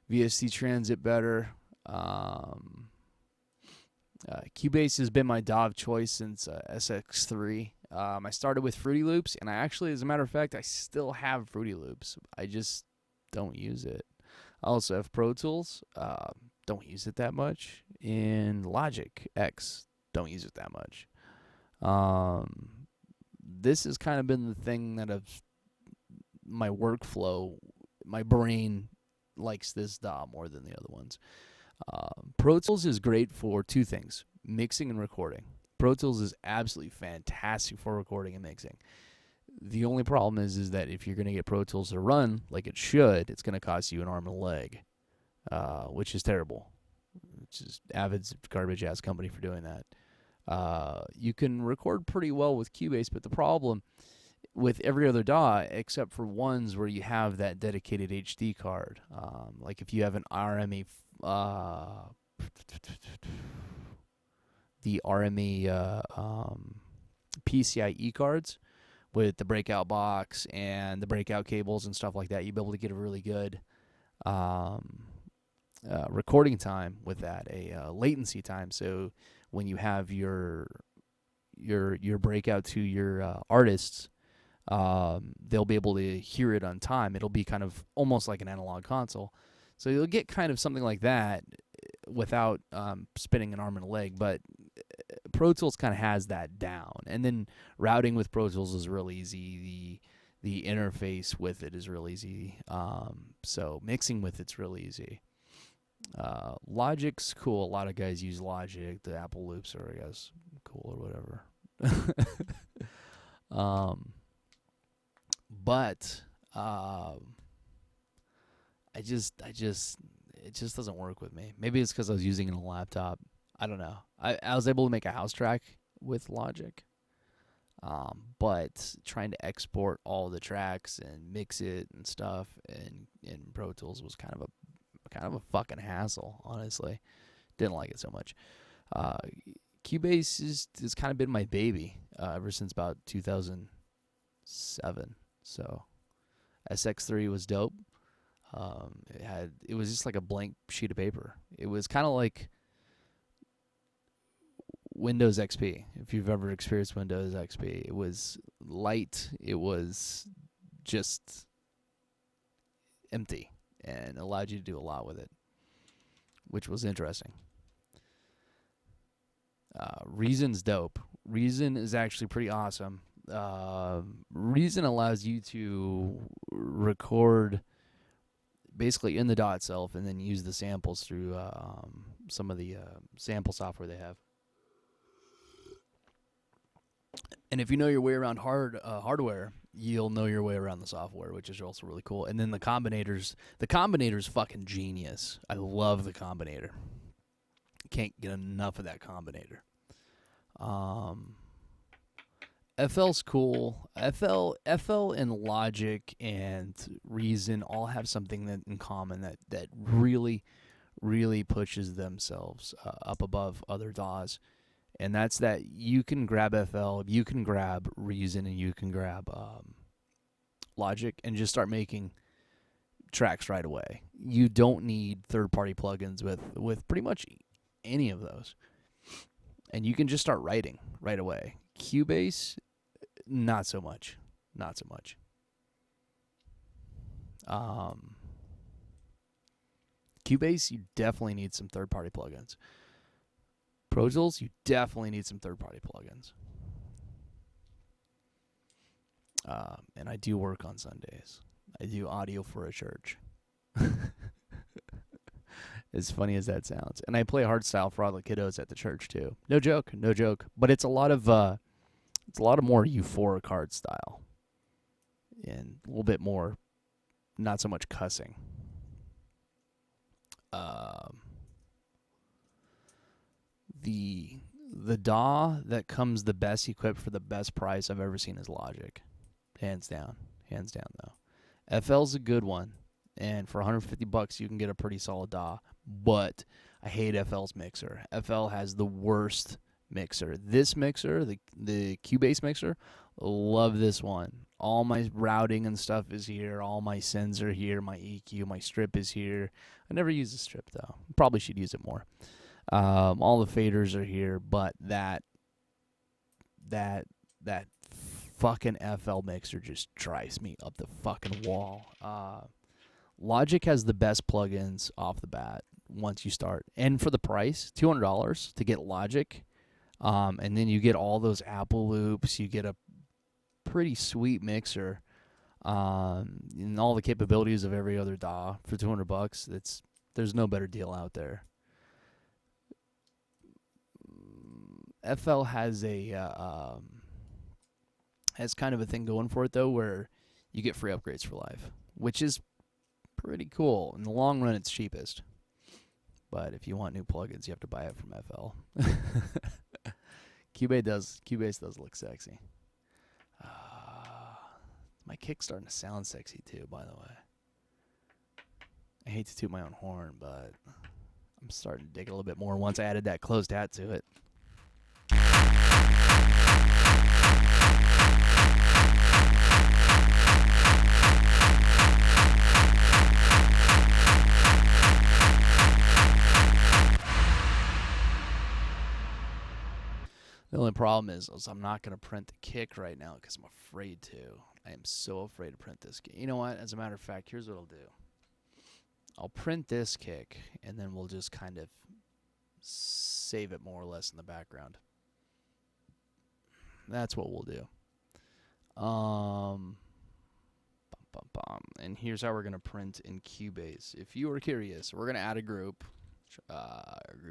VST Transit better. Cubase has been my DAW of choice since SX3. I started with Fruity Loops, and I actually, as a matter of fact, I still have Fruity Loops. I just don't use it. I also have Pro Tools. Don't use it that much. And Logic X. Don't use it that much. This has kind of been the thing that my workflow, my brain likes this DAW more than the other ones. Pro Tools is great for two things, mixing and recording. Pro Tools is absolutely fantastic for recording and mixing. The only problem is that if you're going to get Pro Tools to run like it should, it's going to cost you an arm and a leg, which is terrible. Which is Avid's garbage-ass company for doing that. You can record pretty well with Cubase, but the problem with every other DAW, except for ones where you have that dedicated HD card, like if you have an RME, the RME PCIe cards with the breakout box and the breakout cables and stuff like that, you'll be able to get a really good recording time with that, a latency time. So when you have your breakout to your artists, they'll be able to hear it on time. It'll be kind of almost like an analog console. So you'll get kind of something like that without spinning an arm and a leg. But Pro Tools kind of has that down. And then routing with Pro Tools is real easy. the interface with it is real easy. So mixing with it's real easy. Logic's cool. A lot of guys use Logic. The Apple loops are, I guess, cool or whatever. But it just doesn't work with me. Maybe it's because I was using it on a laptop. I don't know. I was able to make a house track with Logic. But trying to export all the tracks and mix it and stuff in Pro Tools was kind of a fucking hassle, honestly. Didn't like it so much. Cubase has kind of been my baby ever since about 2007. So SX3 was dope. It was just like a blank sheet of paper. It was kind of like Windows XP. If you've ever experienced Windows XP, it was light. It was just empty and allowed you to do a lot with it, which was interesting. Reason's dope. Reason is actually pretty awesome. Reason allows you to record basically in the DAW itself and then use the samples through some of the sample software they have. And if you know your way around hardware, you'll know your way around the software, which is also really cool. And then the combinator's fucking genius. I love the combinator. Can't get enough of that combinator. FL's cool. FL and Logic and Reason all have something in common that really, really pushes themselves up above other DAWs. And that's that you can grab FL, you can grab Reason, and you can grab Logic and just start making tracks right away. You don't need third-party plugins with pretty much any of those. And you can just start writing right away. Cubase, not so much. Not so much. Cubase, you definitely need some third-party plugins. Pro Tools, you definitely need some third-party plugins. And I do work on Sundays. I do audio for a church. As funny as that sounds. And I play hardstyle for all the kiddos at the church too. No joke. But it's a lot of more euphoric hardstyle. And a little bit more, not so much cussing. The DAW that comes the best equipped for the best price I've ever seen is Logic. Hands down though. FL's a good one, and for $150 you can get a pretty solid DAW, but I hate FL's mixer. FL has the worst mixer. This mixer, the Cubase mixer, love this one. All my routing and stuff is here. All my sends are here. My EQ, my strip is here. I never use the strip though. Probably should use it more. All the faders are here, but that fucking FL mixer just drives me up the fucking wall. Logic has the best plugins off the bat once you start. And for the price, $200 to get Logic, and then you get all those Apple loops, you get a pretty sweet mixer, and all the capabilities of every other DAW for $200. There's no better deal out there. FL has has kind of a thing going for it though, where you get free upgrades for life, which is pretty cool. In the long run, it's cheapest. But if you want new plugins, you have to buy it from FL. Cubase does look sexy. My kick's starting to sound sexy too, by the way. I hate to toot my own horn, but I'm starting to dig a little bit more once I added that closed hat to it. The only problem is I'm not going to print the kick right now because I'm afraid to. I am so afraid to print this kick. You know what? As a matter of fact, here's what I'll do. I'll print this kick, and then we'll just kind of save it more or less in the background. That's what we'll do. and here's how we're going to print in Cubase. If you are curious, we're going to add a group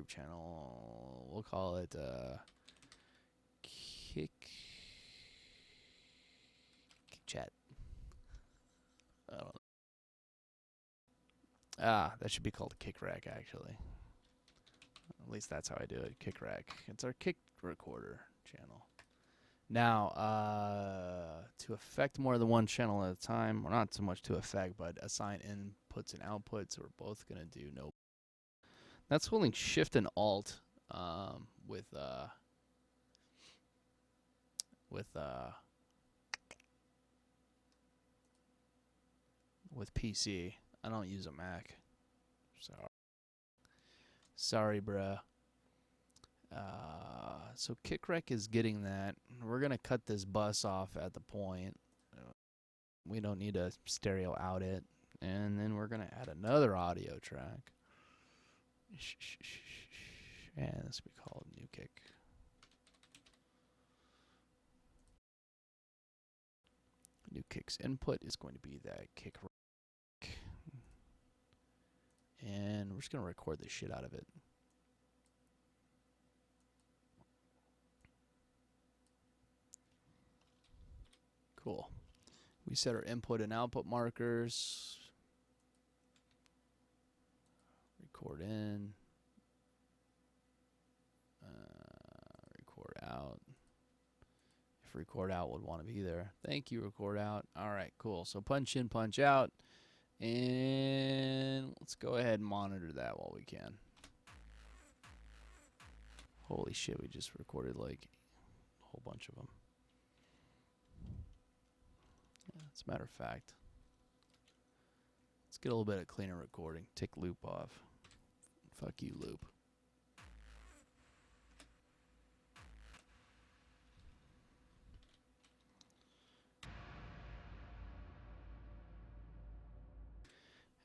channel. We'll call it Kick Chat. I don't know. That should be called Kick Rack, actually. At least that's how I do it. Kick Rack. It's our Kick Recorder channel. Now, to affect more than one channel at a time, or not so much to affect, but assign inputs and outputs, we're both going to do no. That's holding Shift and Alt with PC. I don't use a Mac. Sorry, bruh. So KickRec is getting that. We're going to cut this bus off at the point. We don't need to stereo out it. And then we're going to add another audio track. And this will be called New Kick. New Kick's input is going to be that kick rack. And we're just going to record the shit out of it. Cool. We set our input and output markers. Record in. Record out. If record out would want to be there. Thank you, record out. All right, cool. So punch in, punch out. And let's go ahead and monitor that while we can. Holy shit, we just recorded like a whole bunch of them. Yeah, as a matter of fact, let's get a little bit of cleaner recording. Take loop off. Fuck you, loop.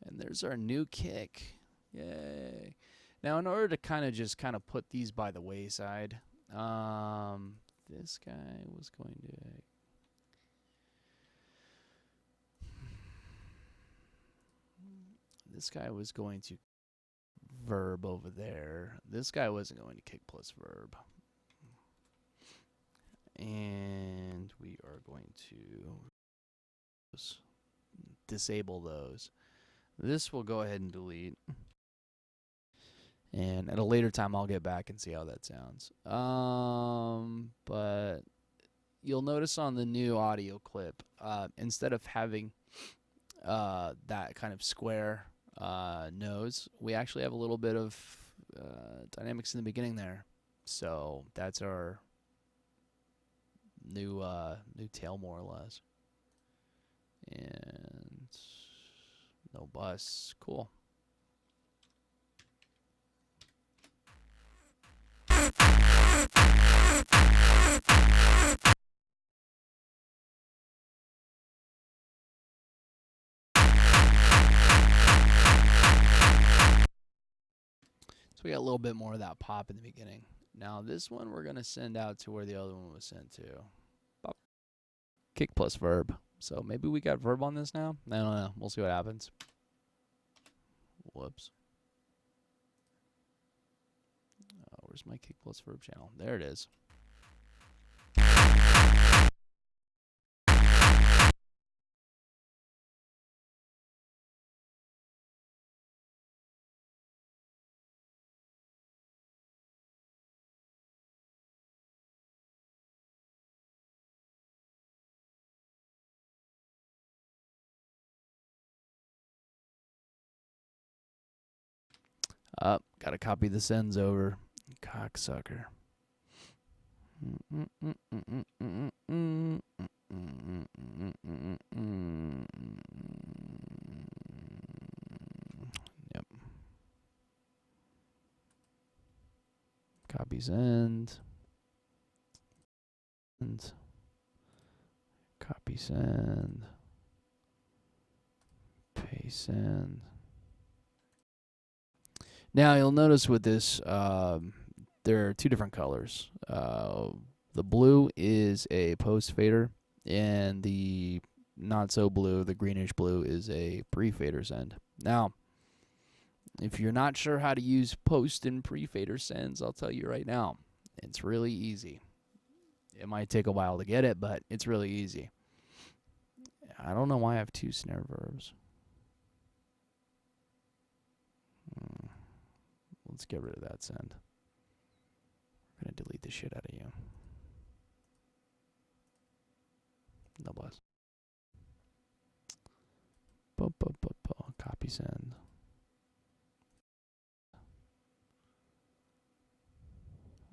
And there's our new kick. Yay. Now, in order to kind of put these by the wayside, this guy was going to... This guy was going to verb over there. This guy wasn't going to kick plus verb. And we are going to disable those. This will go ahead and delete. And at a later time, I'll get back and see how that sounds. But you'll notice on the new audio clip, instead of having that kind of square nose, we actually have a little bit of dynamics in the beginning there. So that's our new tail, more or less. And no bus. Cool. So we got a little bit more of that pop in the beginning. Now this one we're going to send out to where the other one was sent to. Pop. Kick plus verb. So maybe we got verb on this now? I don't know. We'll see what happens. Whoops. Where's my kick plus verb channel? There it is. Gotta copy the sends over. Cocksucker. Yep. Copy send. And copy send. Paste send. Now you'll notice with this, there are two different colors. The blue is a post fader, and the not so blue, the greenish blue, is a pre-fader send. Now, if you're not sure how to use post and pre-fader sends, I'll tell you right now, it's really easy. It might take a while to get it, but it's really easy. I don't know why I have 2 snare verbs. Let's get rid of that send. I'm going to delete the shit out of you. No bless. Copy send.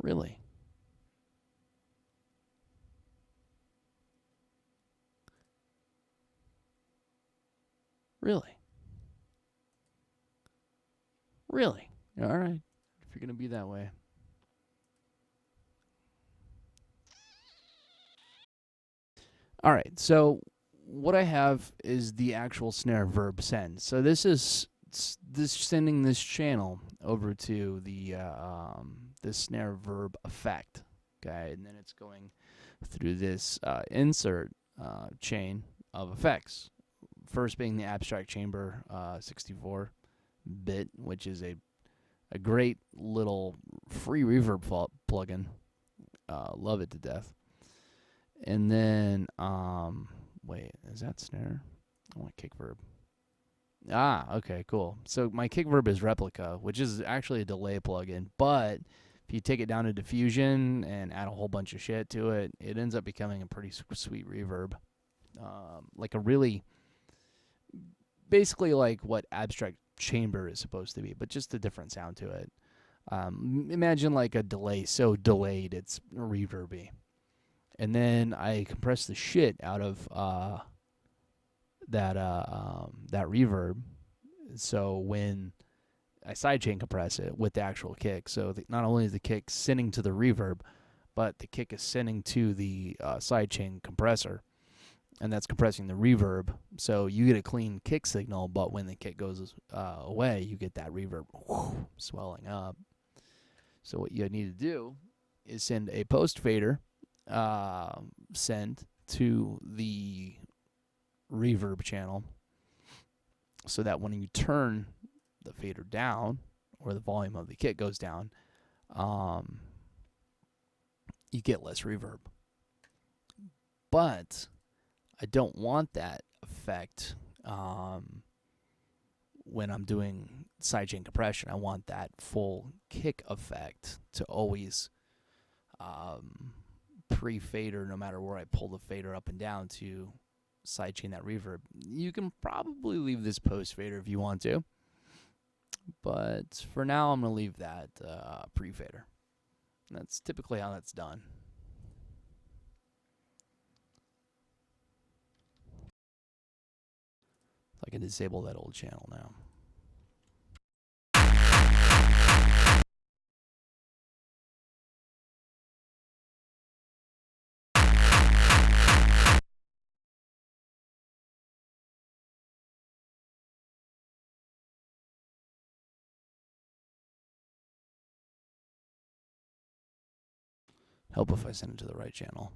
Really? Really? Really? All right. If you're going to be that way. All right. So what I have is the actual snare verb send. So this is sending this channel over to the snare verb effect. Okay, and then it's going through this insert chain of effects. First being the abstract chamber 64-bit, which is a great little free reverb plugin. Love it to death. And then, wait, is that snare? I want kick verb. Ah, okay, cool. So my kick verb is replica, which is actually a delay plugin. But if you take it down to diffusion and add a whole bunch of shit to it, it ends up becoming a pretty sweet reverb. Like a really, basically like what abstract chamber is supposed to be, but just a different sound to it. Imagine like a delay so delayed it's reverby. And then I compress the shit out of that reverb. So when I sidechain compress it with the actual kick, so not only is the kick sending to the reverb, but the kick is sending to the sidechain compressor, and that's compressing the reverb. So you get a clean kick signal, but when the kick goes away, you get that reverb swelling up. So what you need to do is send a post fader send to the reverb channel, so that when you turn the fader down or the volume of the kick goes down, you get less reverb. But I don't want that effect when I'm doing sidechain compression. I want that full kick effect to always pre-fader, no matter where I pull the fader up and down to sidechain that reverb. You can probably leave this post fader if you want to, but for now I'm going to leave that pre-fader. That's typically how that's done. I can disable that old channel now. Help if I send it to the right channel.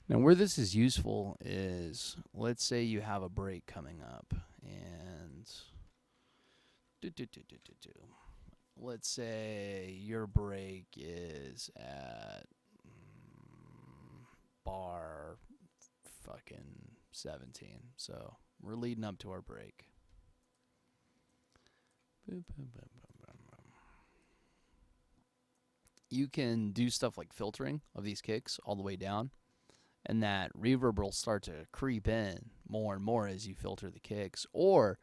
Now, where this is useful is, let's say you have a break coming up, and let's say your break is at bar fucking 17. So we're leading up to our break. You can do stuff like filtering of these kicks all the way down, and that reverb will start to creep in more and more as you filter the kicks. Or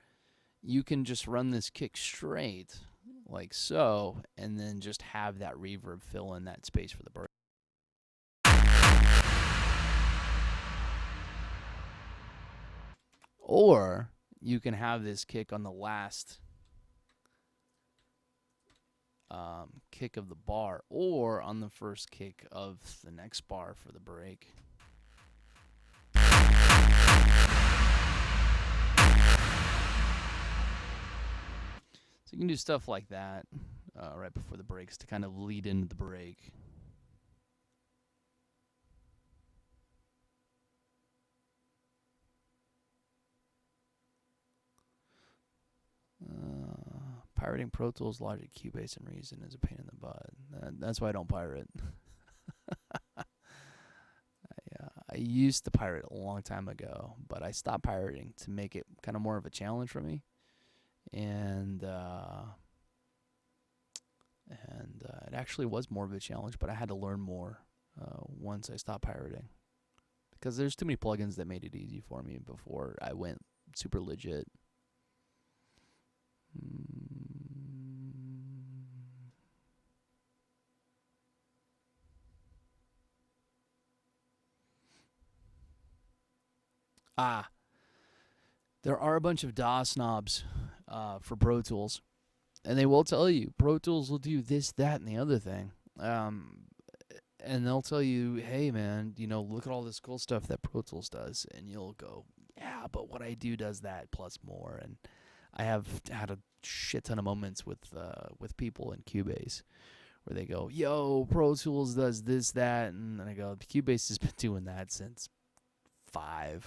you can just run this kick straight like so, and then just have that reverb fill in that space for the break. Or you can have this kick on the last kick of the bar, or on the first kick of the next bar for the break. So you can do stuff like that. right before the breaks to kind of lead into the break. Pirating Pro Tools, Logic, Cubase, and Reason is a pain in the butt. That's why I don't pirate. I used to pirate a long time ago, but I stopped pirating to make it kind of more of a challenge for me. And it actually was more of a challenge, but I had to learn more once I stopped pirating. Because there's too many plugins that made it easy for me before I went super legit. There are a bunch of DAW snobs for Pro Tools, and they will tell you Pro Tools will do this, that, and the other thing. And they'll tell you, hey, man, look at all this cool stuff that Pro Tools does. And you'll go, yeah, but what I do does that plus more. And I have had a shit ton of moments with people in Cubase where they go, yo, Pro Tools does this, that. And I go, Cubase has been doing that since 4.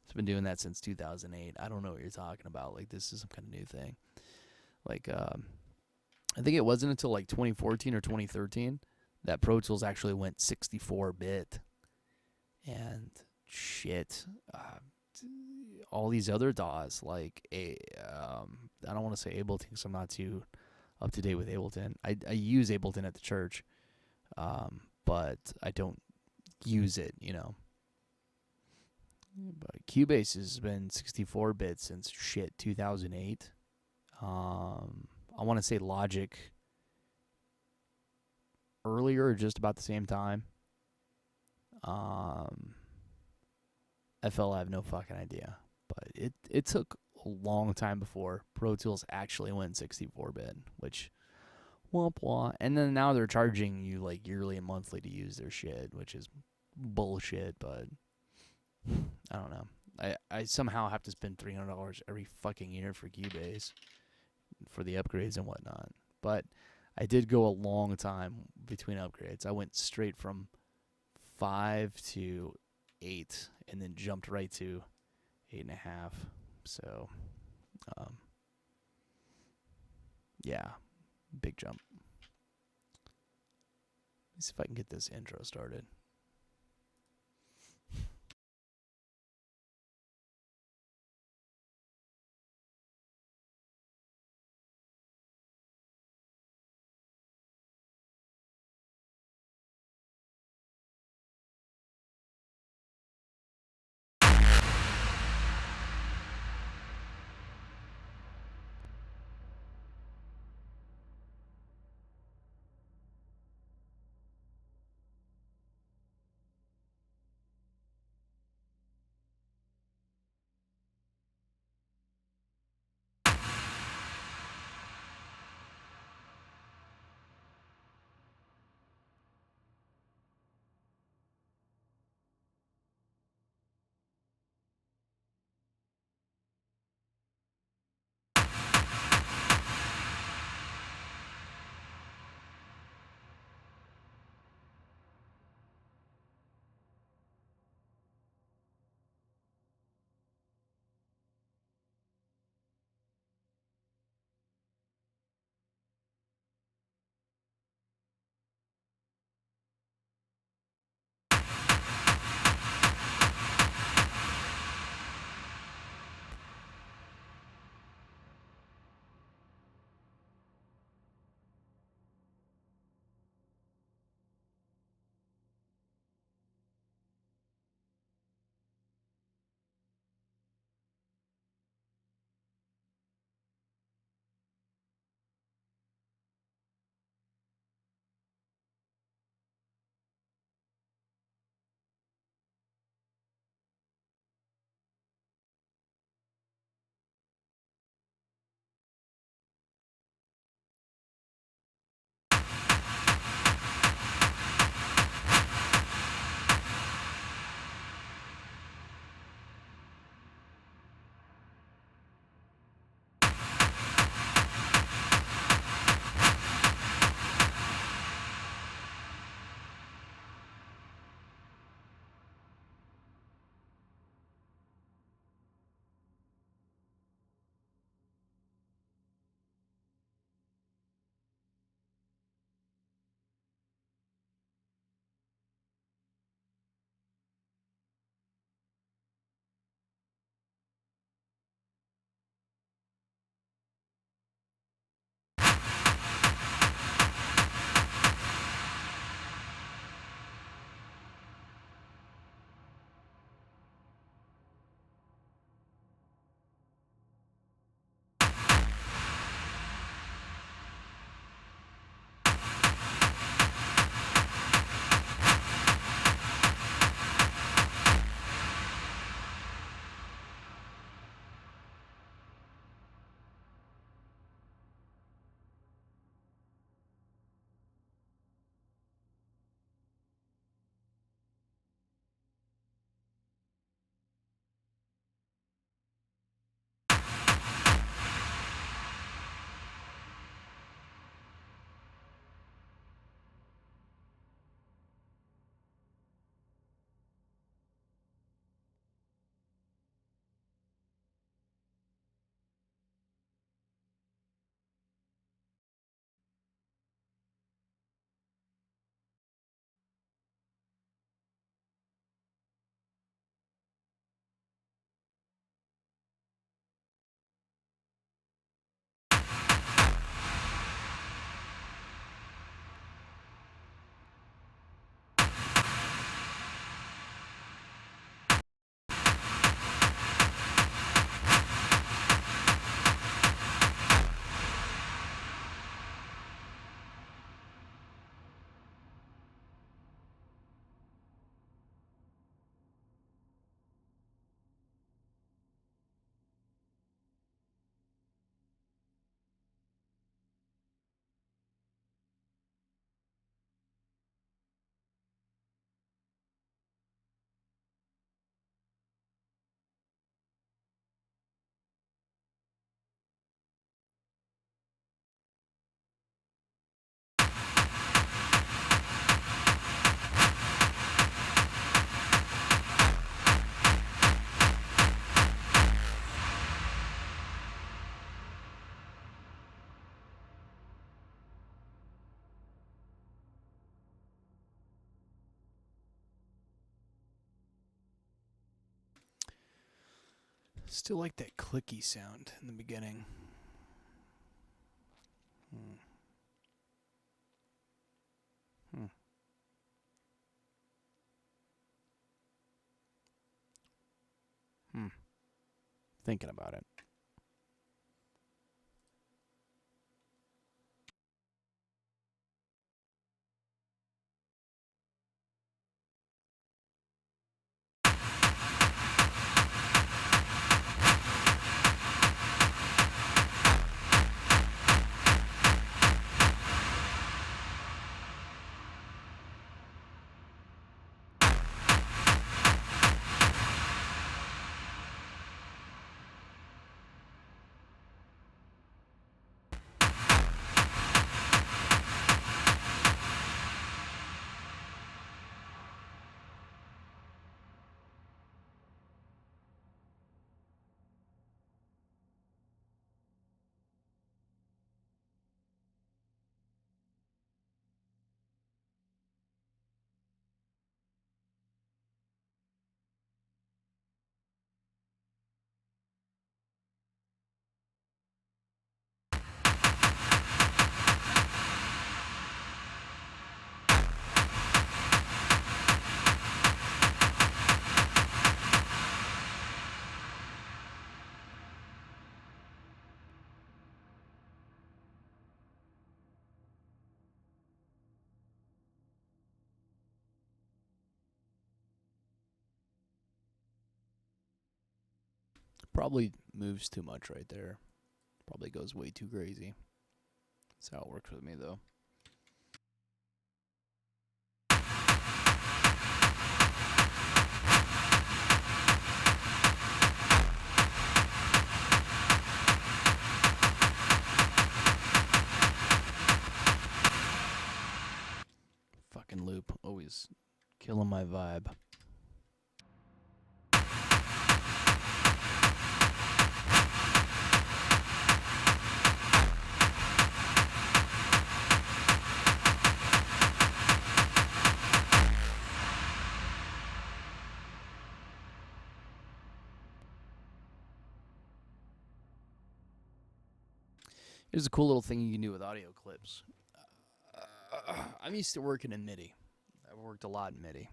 It's been doing that since 2008. I don't know what you're talking about. Like, this is some kind of new thing. Like, I think it wasn't until like 2014 or 2013 that Pro Tools actually went 64-bit. And shit, all these other DAWs, like, I don't want to say Ableton because I'm not too up to date with Ableton. I use Ableton at the church, but I don't use it, But Cubase has been 64-bit since 2008. I want to say Logic earlier or just about the same time. FL, I have no fucking idea. But it took a long time before Pro Tools actually went 64-bit, which womp womp. And then now they're charging you like yearly and monthly to use their shit, which is bullshit, but I don't know. I somehow have to spend $300 every fucking year for Cubase for the upgrades and whatnot. But I did go a long time between upgrades. I went straight from 5 to 8 and then jumped right to 8.5. So, yeah, big jump. Let's see if I can get this intro started. Still like that clicky sound in the beginning. Thinking about it. Probably moves too much right there. Probably goes way too crazy. That's how it works with me, though. Fucking loop. Always killing my vibe. Here's a cool little thing you can do with audio clips. I'm used to working in MIDI. I've worked a lot in MIDI.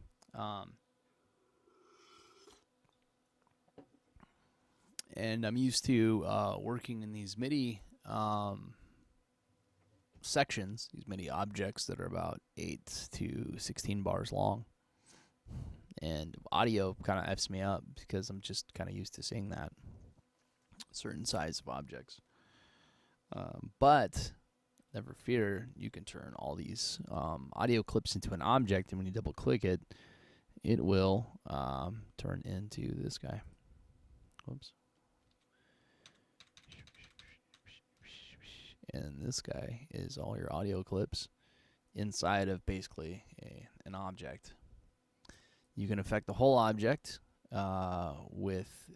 And I'm used to working in these MIDI sections, these MIDI objects that are about 8 to 16 bars long. And audio kind of F's me up because I'm just kind of used to seeing that certain size of objects. But never fear, you can turn all these audio clips into an object, and when you double click it, it will turn into this guy. Whoops. And this guy is all your audio clips inside of basically an object. You can affect the whole object with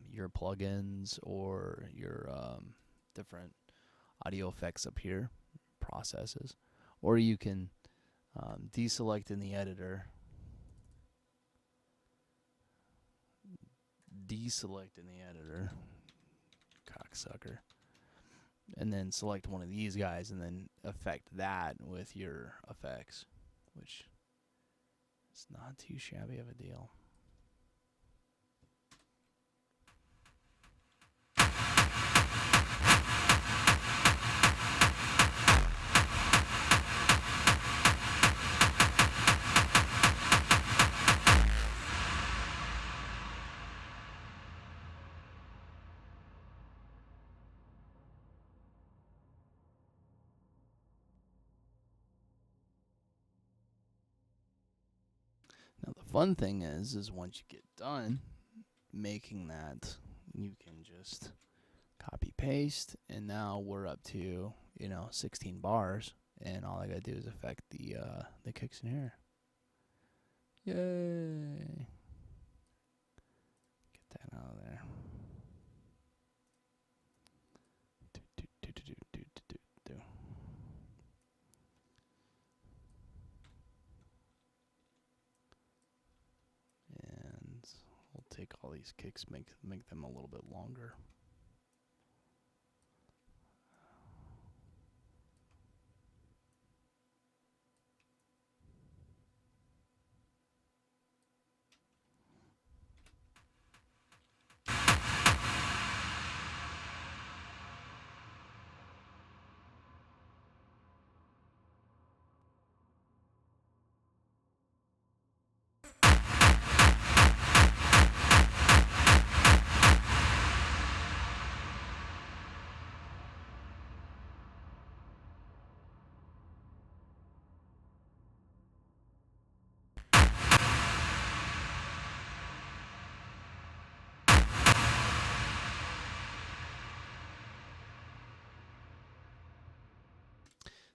your plugins or your different audio effects up here, processes, or you can deselect in the editor, cocksucker, and then select one of these guys and then affect that with your effects, which is not too shabby of a deal. Now the fun thing is once you get done making that, you can just copy paste, and now we're up to 16 bars, and all I gotta do is affect the kicks in here. Yay! Get that out of there. And we'll take all these kicks, make them a little bit longer.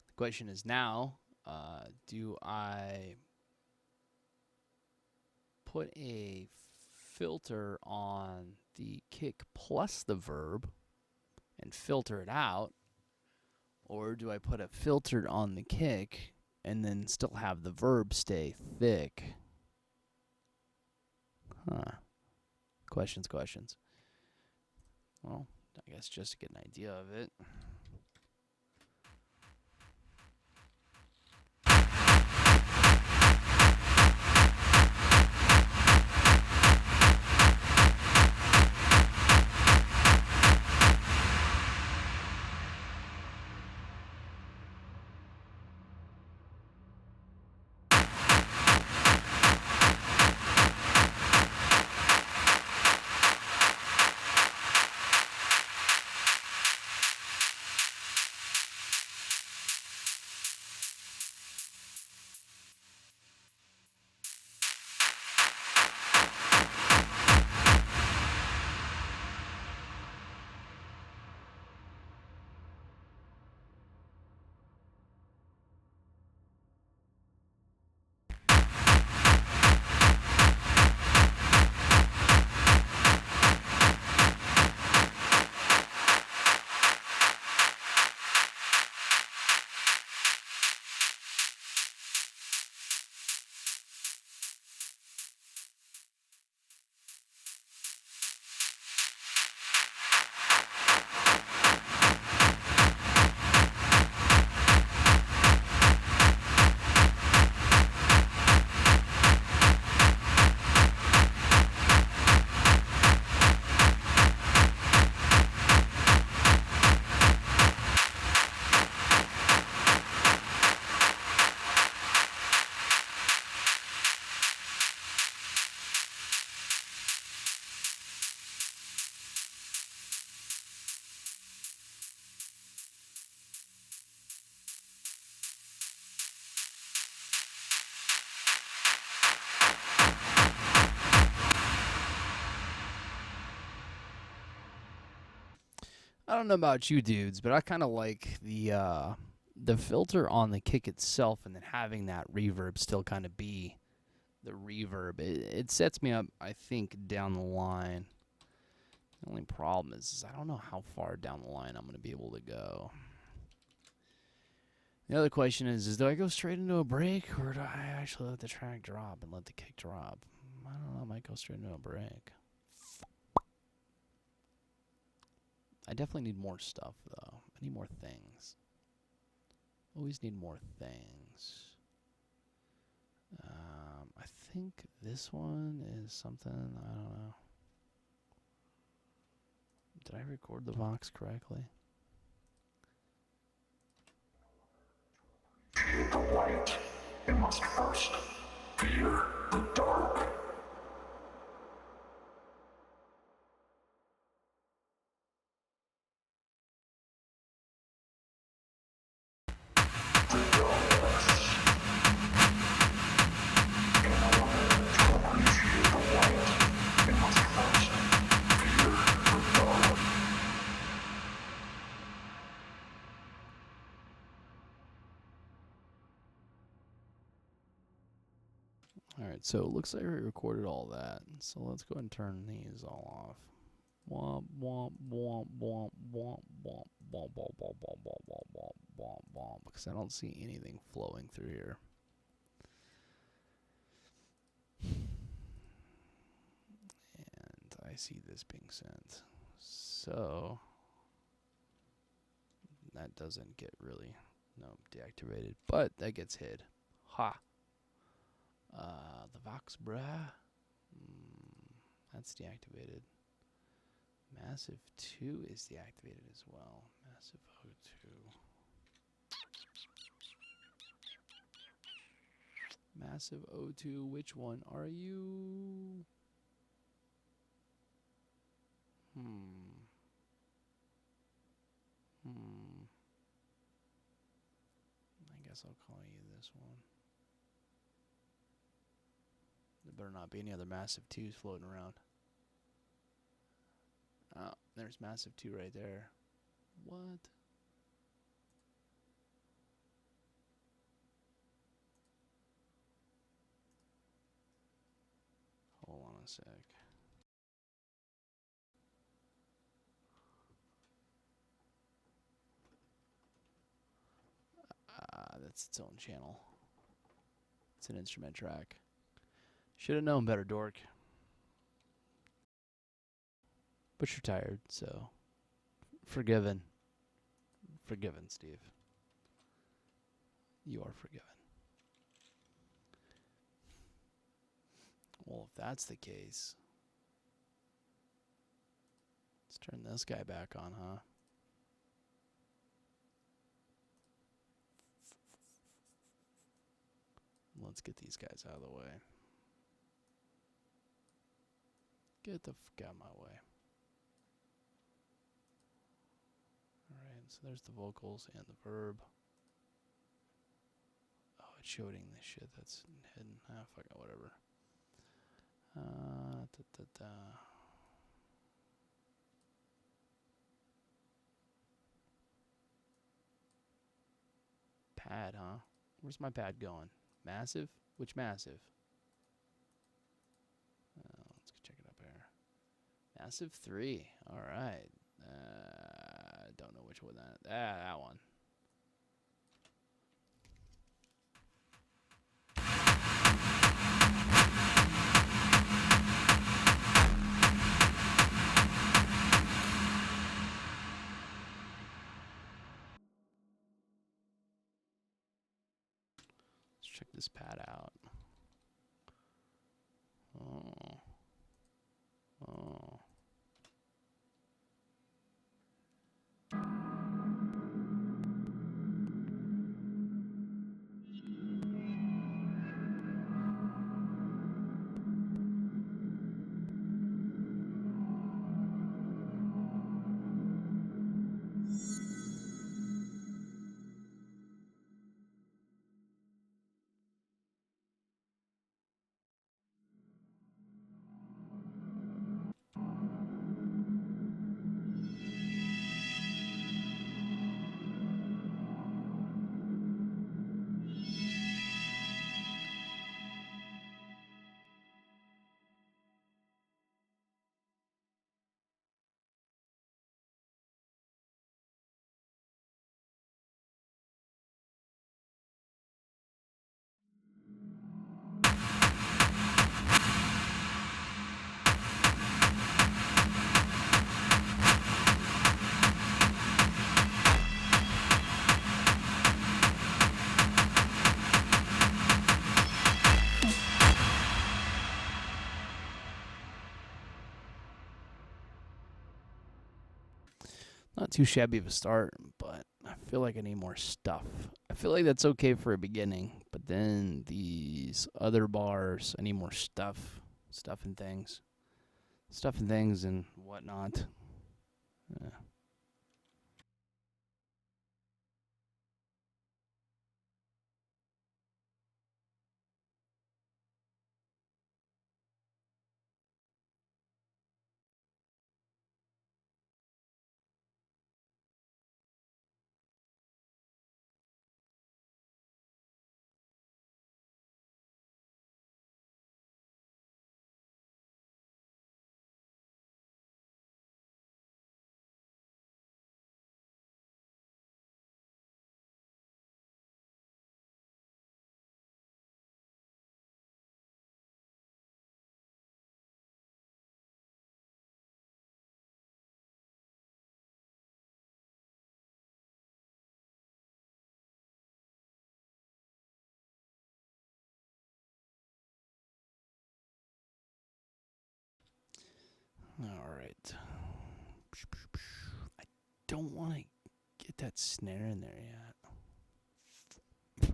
The question is now, do I put a filter on the kick plus the verb and filter it out, or do I put a filter on the kick and then still have the verb stay thick? Questions. Well, I guess just to get an idea of it. I don't know about you dudes, but I kind of like the filter on the kick itself, and then having that reverb still kind of be the reverb. It sets me up, I think, down the line. The only problem is I don't know how far down the line I'm going to be able to go. The other question is do I go straight into a break, or do I actually let the track drop and let the kick drop? I don't know. I might go straight into a break. I definitely need more stuff, though. I need more things. Always need more things. I think this one is something, I don't know. Did I record the Vox correctly? The light, you must first fear the dark. Alright, so it looks like we recorded all that. So let's go ahead and turn these all off. Womp, womp, womp, womp, womp, womp, womp, womp, womp, womp, womp, womp, womp, womp, womp, because I don't see anything flowing through here. I see this being sent. So that doesn't get really deactivated, but that gets hid. Ha. The Vox Bra. That's deactivated. Massive 2 is deactivated as well. Massive O2. Massive O2, which one are you? I guess I'll call you this one. There better not be any other massive 2s floating around. Oh, there's massive 2 right there. What? Hold on a sec. That's its own channel. It's an instrument track. Should have known better, dork. But you're tired, so forgiven. Forgiven, Steve. You are forgiven. Well, if that's the case, let's turn this guy back on, huh? Let's get these guys out of the way. Get the fuck out of my way. Alright, so there's the vocals and the verb. Oh, it's showing the shit that's hidden. Ah, fuck it, whatever. Pad, huh? Where's my pad going? Massive? Which massive? Let's check it up here. Massive 3. Alright. Don't know which one that. That one. Let's check this pad out. Oh. Not too shabby of a start, but I feel like I need more stuff. I feel like that's okay for a beginning, but then these other bars, I need more stuff. Stuff and things. Stuff and things and whatnot. Yeah. All right. I don't want to get that snare in there yet. I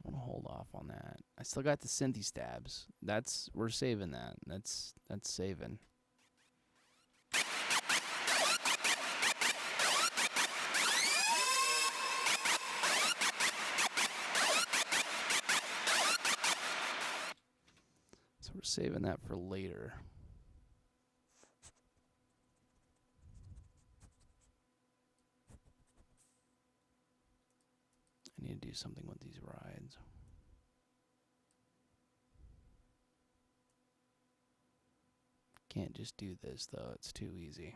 want to hold off on that. I still got the synthy stabs. We're saving that. That's saving. So we're saving that for later. I need to do something with these rides. Can't just do this, though. It's too easy.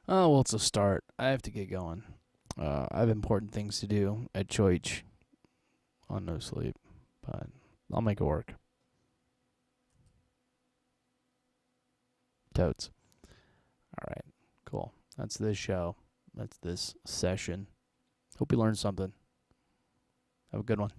Oh, well, it's a start. I have to get going. I have important things to do at church on no sleep, but I'll make it work. Totes. All right, cool. That's this show. That's this session. Hope you learned something. Have a good one.